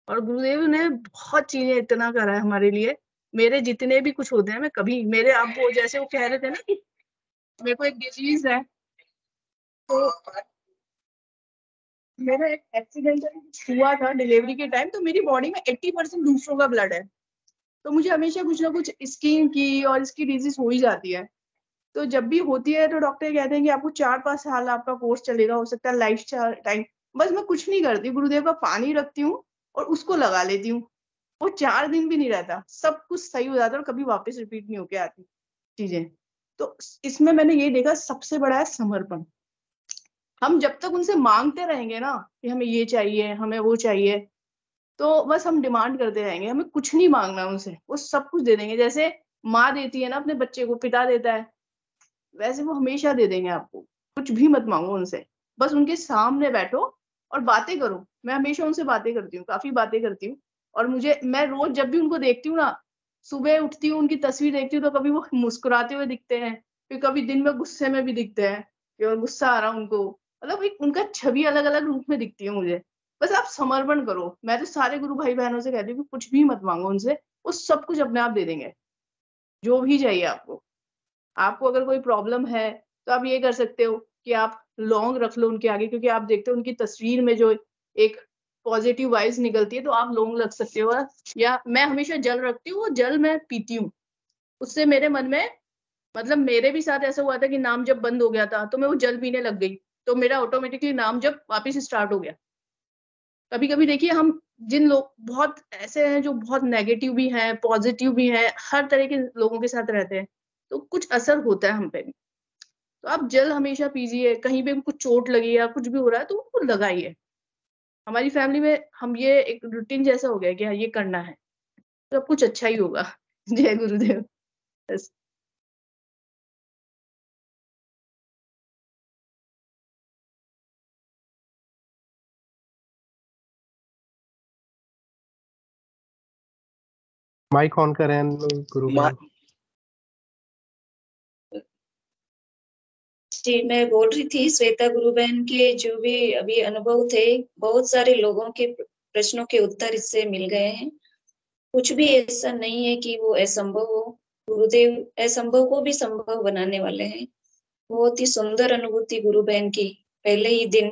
और गुरुदेव ने बहुत चीजें इतना करा है हमारे लिए। मेरे जितने भी कुछ होते हैं, मैं कभी मेरे आप वो जैसे वो कह रहे थे ना कि मेरे को एक डिजीज है, तो मेरा एक एक्सीडेंट हुआ था डिलीवरी के टाइम, तो मेरी बॉडी में 80% दूसरों का ब्लड है। तो मुझे हमेशा कुछ ना कुछ स्किन की और इसकी डिजीज हो ही जाती है। तो जब भी होती है तो डॉक्टर कहते हैं कि आपको 4-5 साल आपका कोर्स चलेगा, हो सकता है लाइफ टाइम। बस मैं कुछ नहीं करती, गुरुदेव का पानी रखती हूँ और उसको लगा लेती हूँ। वो 4 दिन भी नहीं रहता, सब कुछ सही हो जाता है और कभी वापस रिपीट नहीं होके आती चीजें। तो इसमें मैंने ये देखा सबसे बड़ा है समर्पण। हम जब तक उनसे मांगते रहेंगे ना कि हमें ये चाहिए, हमें वो चाहिए, तो बस हम डिमांड करते रहेंगे। हमें कुछ नहीं मांगना उनसे, वो सब कुछ दे देंगे। जैसे माँ देती है ना अपने बच्चे को, पिता देता है, वैसे वो हमेशा दे देंगे आपको। कुछ भी मत मांगो उनसे, बस उनके सामने बैठो और बातें करो। मैं हमेशा उनसे बातें करती हूँ, काफी बातें करती हूँ। और मैं रोज जब भी उनको देखती हूँ ना, सुबह उठती हूँ उनकी तस्वीर देखती हूँ, तो कभी वो मुस्कुराते हुए दिखते हैं, फिर कभी दिन में गुस्से में भी दिखते हैं कि और गुस्सा आ रहा उनको। मतलब एक उनका छवि अलग अलग रूप में दिखती है मुझे। बस आप समर्पण करो। मैं तो सारे गुरु भाई बहनों से कहती हूँ कि कुछ भी मत मांगो उनसे, वो सब कुछ अपने आप दे देंगे, जो भी चाहिए आपको। आपको अगर कोई प्रॉब्लम है तो आप ये कर सकते हो कि आप लौंग रख लो उनके आगे, क्योंकि आप देखते हो उनकी तस्वीर में जो एक पॉजिटिव वाइब्स निकलती है, तो आप लौंग रख सकते हो। या मैं हमेशा जल रखती हूँ, वो जल मैं पीती हूँ, उससे मेरे मन में मतलब मेरे भी साथ ऐसा हुआ था कि नाम जब बंद हो गया था तो मैं वो जल पीने लग गई, तो मेरा ऑटोमेटिकली नाम जब वापस स्टार्ट हो गया। कभी कभी देखिए हम जिन लोग बहुत ऐसे हैं जो बहुत नेगेटिव भी हैं, पॉजिटिव भी हैं, हर तरह के लोगों के साथ रहते हैं, तो कुछ असर होता है हम पे भी। तो आप जल हमेशा पीजिए, कहीं पे कुछ चोट लगी या कुछ भी हो रहा है तो वो लगाइए। हमारी फैमिली में हम ये एक रूटीन जैसा हो गया कि हाँ, ये करना है, तो सब कुछ अच्छा ही होगा। जय गुरुदेव। बस। माइक ऑन करें गुरु बहन। जी, मैं बोल रही थी श्वेता गुरु बहन के जो भी अभी अनुभव थे, बहुत सारे लोगों के प्रश्नों के उत्तर इससे मिल गए हैं। कुछ भी ऐसा नहीं है कि वो असंभव हो। गुरुदेव असंभव को भी संभव बनाने वाले हैं। बहुत ही सुंदर अनुभूति गुरु बहन की। पहले ही दिन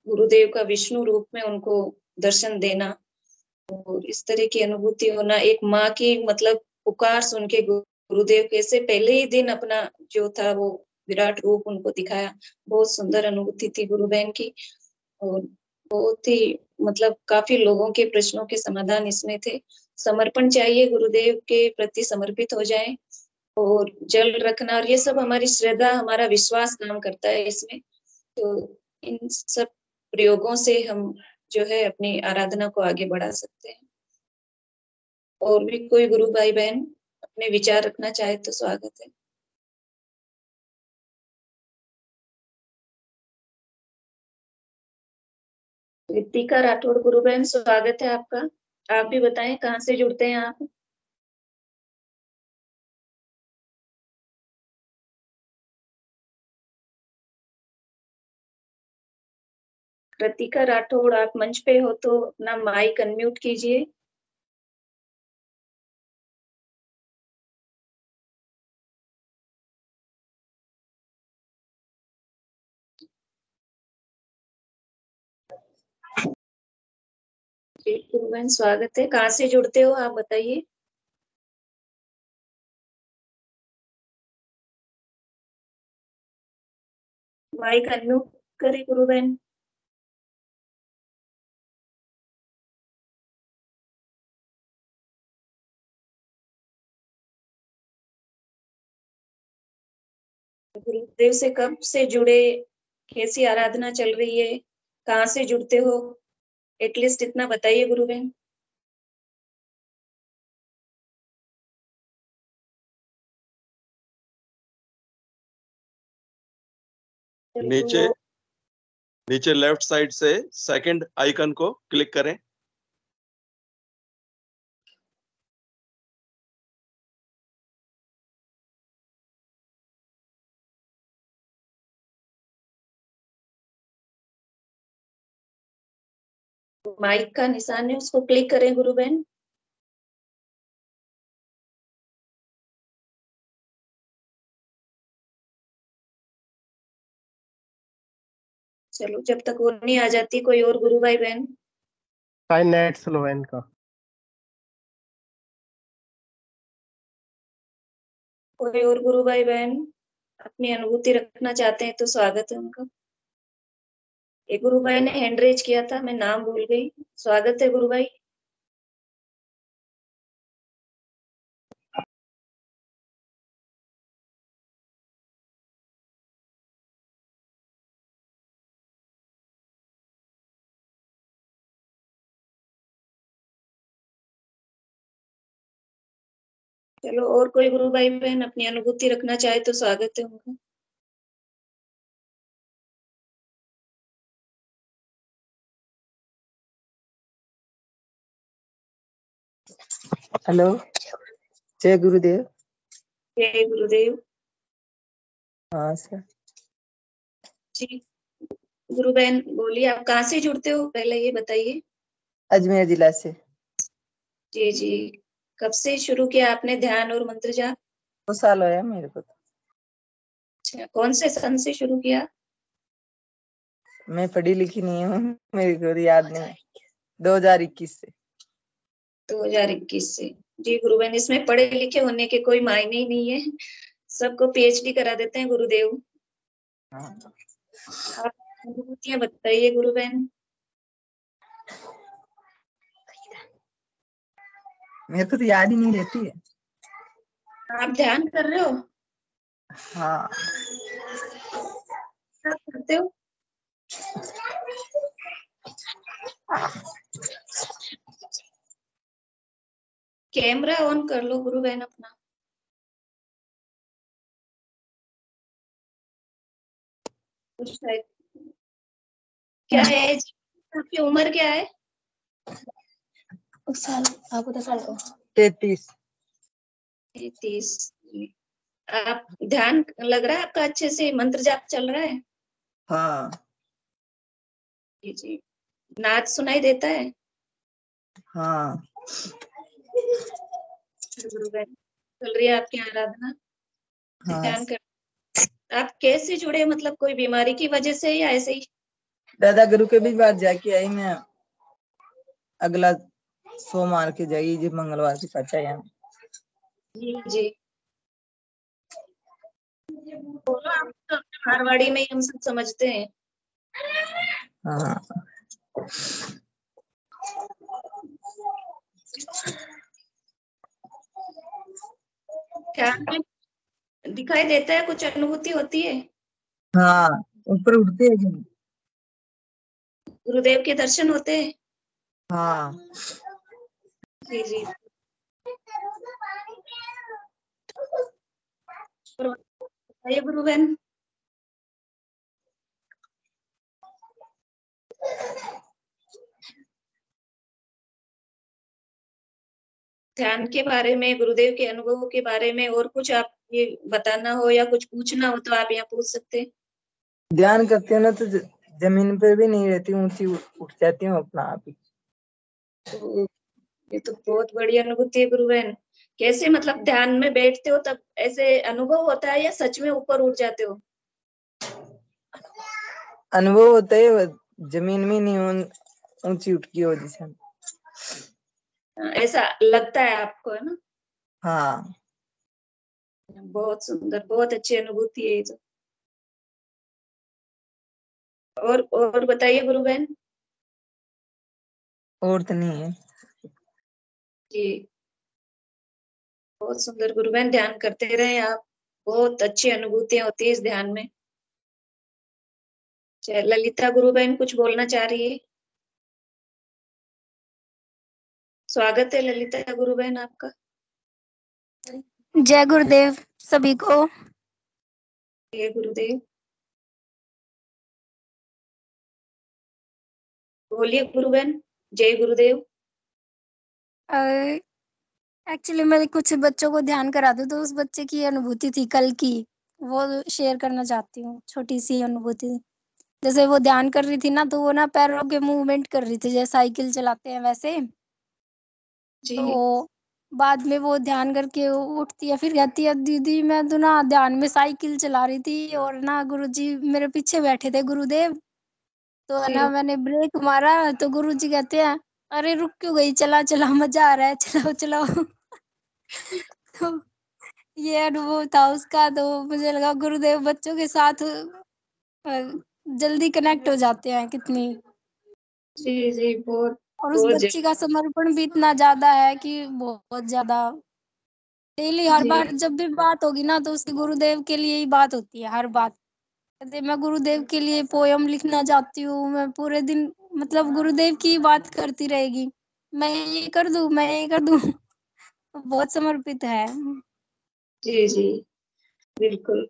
गुरुदेव का विष्णु रूप में उनको दर्शन देना और इस तरह की अनुभूति होना, एक माँ की मतलब पुकार सुन के गुरुदेव कैसे पहले ही दिन अपना जो था वो विराट रूप उनको दिखाया। बहुत सुंदर अनुभूति थी गुरु बहन की और बहुत ही मतलब काफी लोगों के प्रश्नों के समाधान इसमें थे। समर्पण चाहिए, गुरुदेव के प्रति समर्पित हो जाएं और जल रखना और ये सब हमारी श्रद्धा, हमारा विश्वास काम करता है इसमें। तो इन सब प्रयोगों से हम जो है अपनी आराधना को आगे बढ़ा सकते हैं। और भी कोई गुरु भाई बहन अपने विचार रखना चाहे तो स्वागत है। रितिका राठौड़ गुरु बहन, स्वागत है आपका। आप भी बताएं कहाँ से जुड़ते हैं आप। कृतिका राठौड़, आप मंच पे हो तो अपना माइक अनम्यूट कीजिए। गुरु बहन स्वागत है। कहाँ से जुड़ते हो आप बताइए। माइक अनम्यूट करें गुरु बहन। गुरुदेव से कब से जुड़े, कैसी आराधना चल रही है, कहाँ से जुड़ते हो, एटलीस्ट इतना बताइए गुरु बहन। नीचे नीचे लेफ्ट साइड से सेकंड आइकन को क्लिक करें। माइक का निशान है, उसको क्लिक करें गुरु बहन। चलो जब तक वो नहीं आ जाती कोई और गुरु भाई बहन। शायद नेट स्लो है इनका। कोई और गुरु भाई बहन अपनी अनुभूति रखना चाहते हैं तो स्वागत है उनका। एक गुरु भाई ने हैंड रेज किया था, मैं नाम भूल गई। स्वागत है गुरु भाई। चलो और कोई गुरु भाई बहन अपनी अनुभूति रखना चाहे तो स्वागत है उनका। हेलो, जय गुरुदेव। जय गुरुदेव। हाँ सर। जी गुरु बहन बोलिए, आप कहाँ से जुड़ते हो पहले ये बताइए। अजमेर जिला से। जी जी, कब से शुरू किया आपने ध्यान और मंत्र जाप। 2 साल होया मेरे को। अच्छा, कौन से सन से शुरू किया। मैं पढ़ी लिखी नहीं हूँ, मेरे को याद नहीं। 2021 से। 2021 से। जी गुरु बहन, इसमें पढ़े लिखे होने के कोई मायने ही नहीं है। सबको पीएचडी करा देते हैं गुरुदेव। हाँ। आप अनुभूतियां बताइए गुरु बहन। मेरे को तो याद ही नहीं रहती है। आप ध्यान कर रहे हो? हाँ। क्या करते हो? कैमरा ऑन कर लो गुरु बहन अपना। शायद क्या है, आपकी उम्र क्या है? साल आपको 10 साल का 33। 33। आप ध्यान लग रहा है आपका अच्छे से, मंत्र जाप चल रहा है? हाँ। जी जी। नाद सुनाई देता है? हाँ। गुरु बहन चल रही है आपकी आराधना? हाँ। ध्यान कर। आप कैसे जुड़े, मतलब कोई बीमारी की वजह से या ऐसे ही? दादा गुरु के भी बात जाके आई मैं। अगला सोमवार के जाइए जी, मंगलवार की सच्चा यहाँ। जी जी। बोलो, आप तो अपने मारवाड़ी में ही हम सब समझते हैं। हाँ। ध्यान में दिखाई देता है, कुछ अनुभूति होती है? हाँ, ऊपर उठते हैं जी। गुरुदेव के दर्शन होते हैं? हाँ। जी जी। बताइए गुरु बहन। ध्यान के बारे में, गुरुदेव के अनुभव के बारे में और कुछ आप ये बताना हो या कुछ पूछना हो तो आप यहाँ पूछ सकते हैं। ध्यान करते हो ना तो जमीन पे भी नहीं रहती, ऊंची उठ जाती हूँ अपना आप ही। तो ये तो बहुत बड़ी अनुभूति है गुरु बहन। कैसे, मतलब ध्यान में बैठते हो तब ऐसे अनुभव होता है या सच में ऊपर उठ जाते हो? अनुभव होता है, जमीन में नहीं ऊंची उठ की हो जैसे। ऐसा लगता है आपको, है ना? हाँ। बहुत सुंदर, बहुत अच्छी अनुभूति है ये तो। और बताइए गुरु बहन। और तो नहीं है जी। बहुत सुंदर गुरु बहन, ध्यान करते रहे आप, बहुत अच्छी अनुभूतियां होती है इस ध्यान में। ललिता गुरु बहन कुछ बोलना चाह रही है? स्वागत है ललिता गुरु बहन आपका। जय गुरुदेव सभी को। जय गुरुदेव। बोलिए गुरु बहन। जय गुरुदेव। एक्चुअली मैं कुछ बच्चों को ध्यान करा दूं, तो उस बच्चे की अनुभूति थी कल की, वो शेयर करना चाहती हूँ। छोटी सी अनुभूति। जैसे वो ध्यान कर रही थी ना, तो वो ना पैरों के मूवमेंट कर रही थी, जैसे साइकिल चलाते हैं वैसे। जी। तो बाद में वो ध्यान करके उठती है, फिर कहती है दीदी मैं तो ना ध्यान में साइकिल चला रही थी और ना गुरुजी मेरे पीछे बैठे थे गुरुदेव, तो है ना जी। मैंने ब्रेक मारा तो गुरुजी कहते हैं अरे रुक क्यों गई, चला चला मजा आ रहा है, चलाओ चलाओ। तो ये अनुभव था उसका। तो मुझे लगा गुरुदेव बच्चों के साथ जल्दी कनेक्ट हो जाते हैं कितनी। जी जी। बहुत और उस बहुत बच्ची का समर्पण भी इतना ज्यादा है कि बहुत ज्यादा। डेली हर जी बार जब भी बात होगी ना, तो उसके गुरुदेव के लिए ही बात होती है हर बात। कहते मैं गुरुदेव के लिए पोयम लिखना चाहती हूँ, मैं पूरे दिन मतलब गुरुदेव की बात करती रहेगी, मैं ये कर दूं मैं ये कर दूं। बहुत समर्पित है। जी जी। बिल्कुल।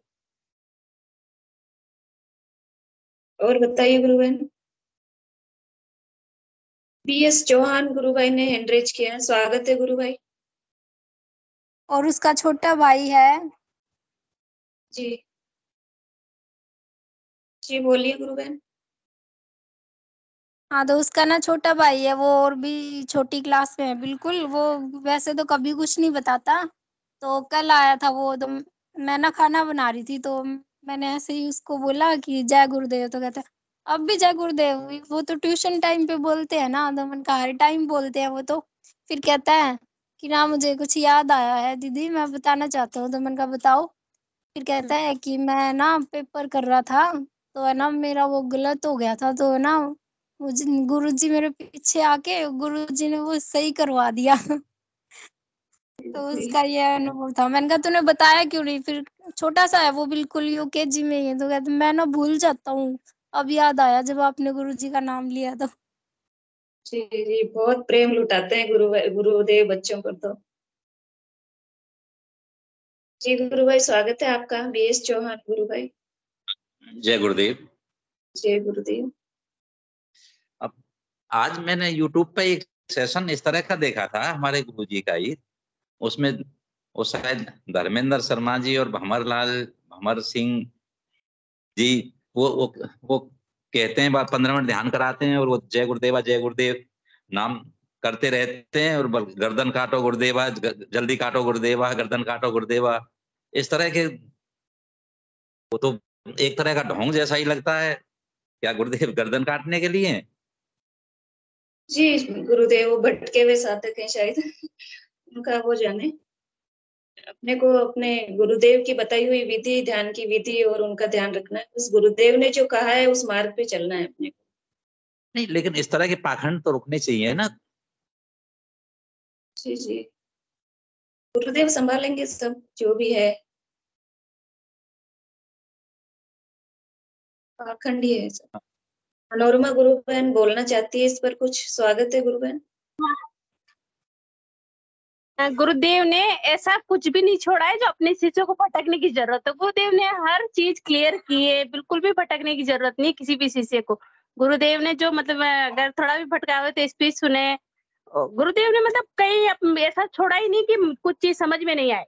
और बताइए गुरु बहन। बीएस चौहान गुरु भाई ने हैंड रेज किया है, स्वागत है गुरु भाई। और उसका छोटा भाई है। जी जी। बोलिए गुरु बहन। हाँ, तो उसका ना छोटा भाई है, वो और भी छोटी क्लास में है बिल्कुल। वो वैसे तो कभी कुछ नहीं बताता। तो कल आया था वो, तो मैं ना खाना बना रही थी, तो मैंने ऐसे ही उसको बोला कि जय गुरुदेव, तो कहता है अब भी जय गुरुदेव। वो तो ट्यूशन टाइम पे बोलते हैं ना, तो मैंने कहा हर टाइम बोलते हैं वो तो। फिर कहता है कि ना मुझे कुछ याद आया है दीदी, मैं बताना चाहता हूँ। तो मैंने कहा बताओ। फिर कहता है कि मैं ना पेपर कर रहा था, तो है ना मेरा वो गलत हो गया था, तो है ना गुरुजी मेरे पीछे आके गुरुजी ने वो सही करवा दिया। तो उसका ये अनुभव था। मैंने कहा तूने बताया क्यों नहीं? फिर छोटा सा है वो, बिल्कुल यूकेजी में ही है। तो कहते मैं ना भूल जाता हूँ, अब याद आया जब आपने गुरुजी का नाम लिया तो। जी जी, बहुत प्रेम लुटाते हैं गुरुदेव बच्चों पर तो। जी गुरु भाई, स्वागत है आपका। बीएस चौहान गुरु भाई। जय गुरुदेव। जय गुरुदेव। अब आज मैंने YouTube पे एक सेशन इस तरह का देखा था हमारे गुरुजी का ही। उसमें वो शायद धर्मेंद्र शर्मा जी और भंवर सिंह जी वो कहते हैं 15 मिनट ध्यान कराते हैं और वो जय गुरुदेव नाम करते रहते हैं और गर्दन काटो गुरुदेवा, जल्दी काटो गुरुदेवा, गर्दन काटो गुरुदेवा। इस तरह के वो तो एक तरह का ढोंग जैसा ही लगता है। क्या गुरुदेव गर्दन काटने के लिए हैं? जी गुरुदेव, वो भटके हुए साधक हैं शायद। उनका वो जाने। अपने को अपने गुरुदेव की बताई हुई विधि, ध्यान की विधि और उनका ध्यान रखना है। उस गुरुदेव ने जो कहा है उस मार्ग पे चलना है अपने को। नहीं, लेकिन इस तरह के पाखंड तो रुकने चाहिए ना। जी जी, गुरुदेव संभालेंगे सब जो भी है। पाखंड ही है सब। मनोरमा गुरु बहन बोलना चाहती है इस पर कुछ। स्वागत है गुरु बहन। गुरुदेव ने ऐसा कुछ भी नहीं छोड़ा है जो अपने शिष्यों को भटकने की जरूरत है। गुरुदेव ने हर चीज क्लियर की है, बिल्कुल भी भटकने की जरूरत नहीं किसी भी शिष्य को। गुरुदेव ने जो मतलब अगर थोड़ा भी भटका हुआ तो स्पीच सुने। गुरुदेव ने मतलब कहीं ऐसा छोड़ा ही नहीं कि कुछ चीज समझ में नहीं आए।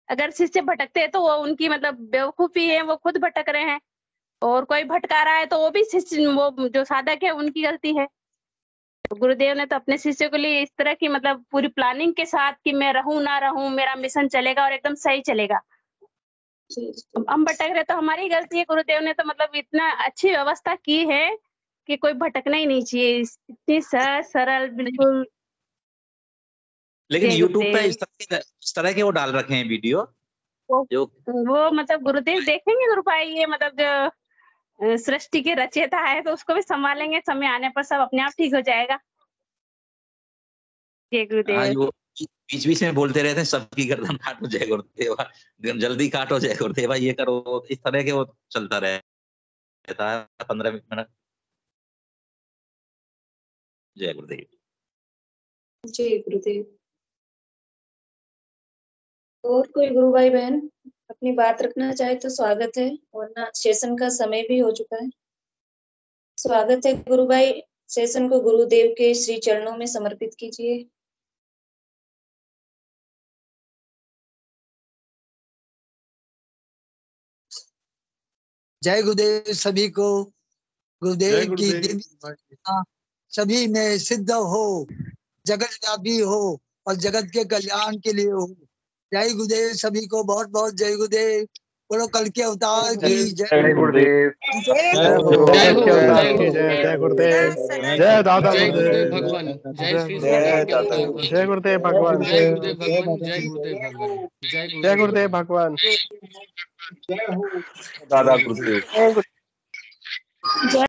अगर शिष्य भटकते हैं तो वो उनकी मतलब बेवकूफी है, वो खुद भटक रहे हैं। और कोई भटका रहा है तो वो भी शिष्य, वो जो साधक है उनकी गलती है। तो गुरुदेव ने तो अपने शिष्यों के लिए इस तरह की मतलब पूरी प्लानिंग के साथ कि मैं रहूं ना रहूं, मेरा मिशन चलेगा और एकदम सही चलेगा। हम भटक रहे तो हमारी गलती है। गुरुदेव ने तो मतलब इतना अच्छी व्यवस्था की है कि कोई भटकना ही नहीं चाहिए। इतनी सहज सरल बिल्कुल। लेकिन जय YouTube पे गुरुदेव। इस तरह के वो डाल रखे हैं वीडियो जो वो मतलब गुरुदेव देखेंगे गुरु भाई, ये मतलब जो सृष्टि के रचयिता है तो उसको भी संभालेंगे। समय आने पर सब अपने आप ठीक हो जाएगा। जय हाँ, गुरुदेव। वो बीच बीच में बोलते रहते हैं सबकी गर्दन काटो जय गुरुदेवा, जल्दी काटो जय गुरुदेवा, ये करो। इस तरह के वो चलता रहता है 15 मिनट। जय गुरुदेव। जय गुरुदेव। और कोई गुरु भाई बहन अपनी बात रखना चाहे तो स्वागत है, वरना सेशन का समय भी हो चुका है। स्वागत है गुरु भाई। सेशन को गुरुदेव के श्री चरणों में समर्पित कीजिए। जय गुरुदेव सभी को। गुरुदेव की दिव्य सभी में सिद्ध हो, जगत व्यापी हो और जगत के कल्याण के लिए हो। जय गुरुदेव सभी को। बहुत बहुत जय गुरुदेव। बोलो कल के अवतार की जय। जय गुरुदेव। जय हो कल के अवतार की जय। जय गुरुदेव। जय दादा गुरुदेव भगवान। जय श्री जय जय गुरुदेव भगवान। जय गुरुदेव भगवान। जय गुरुदेव भगवान। जय गुरुदेव भगवान। दादा गुरुदेव।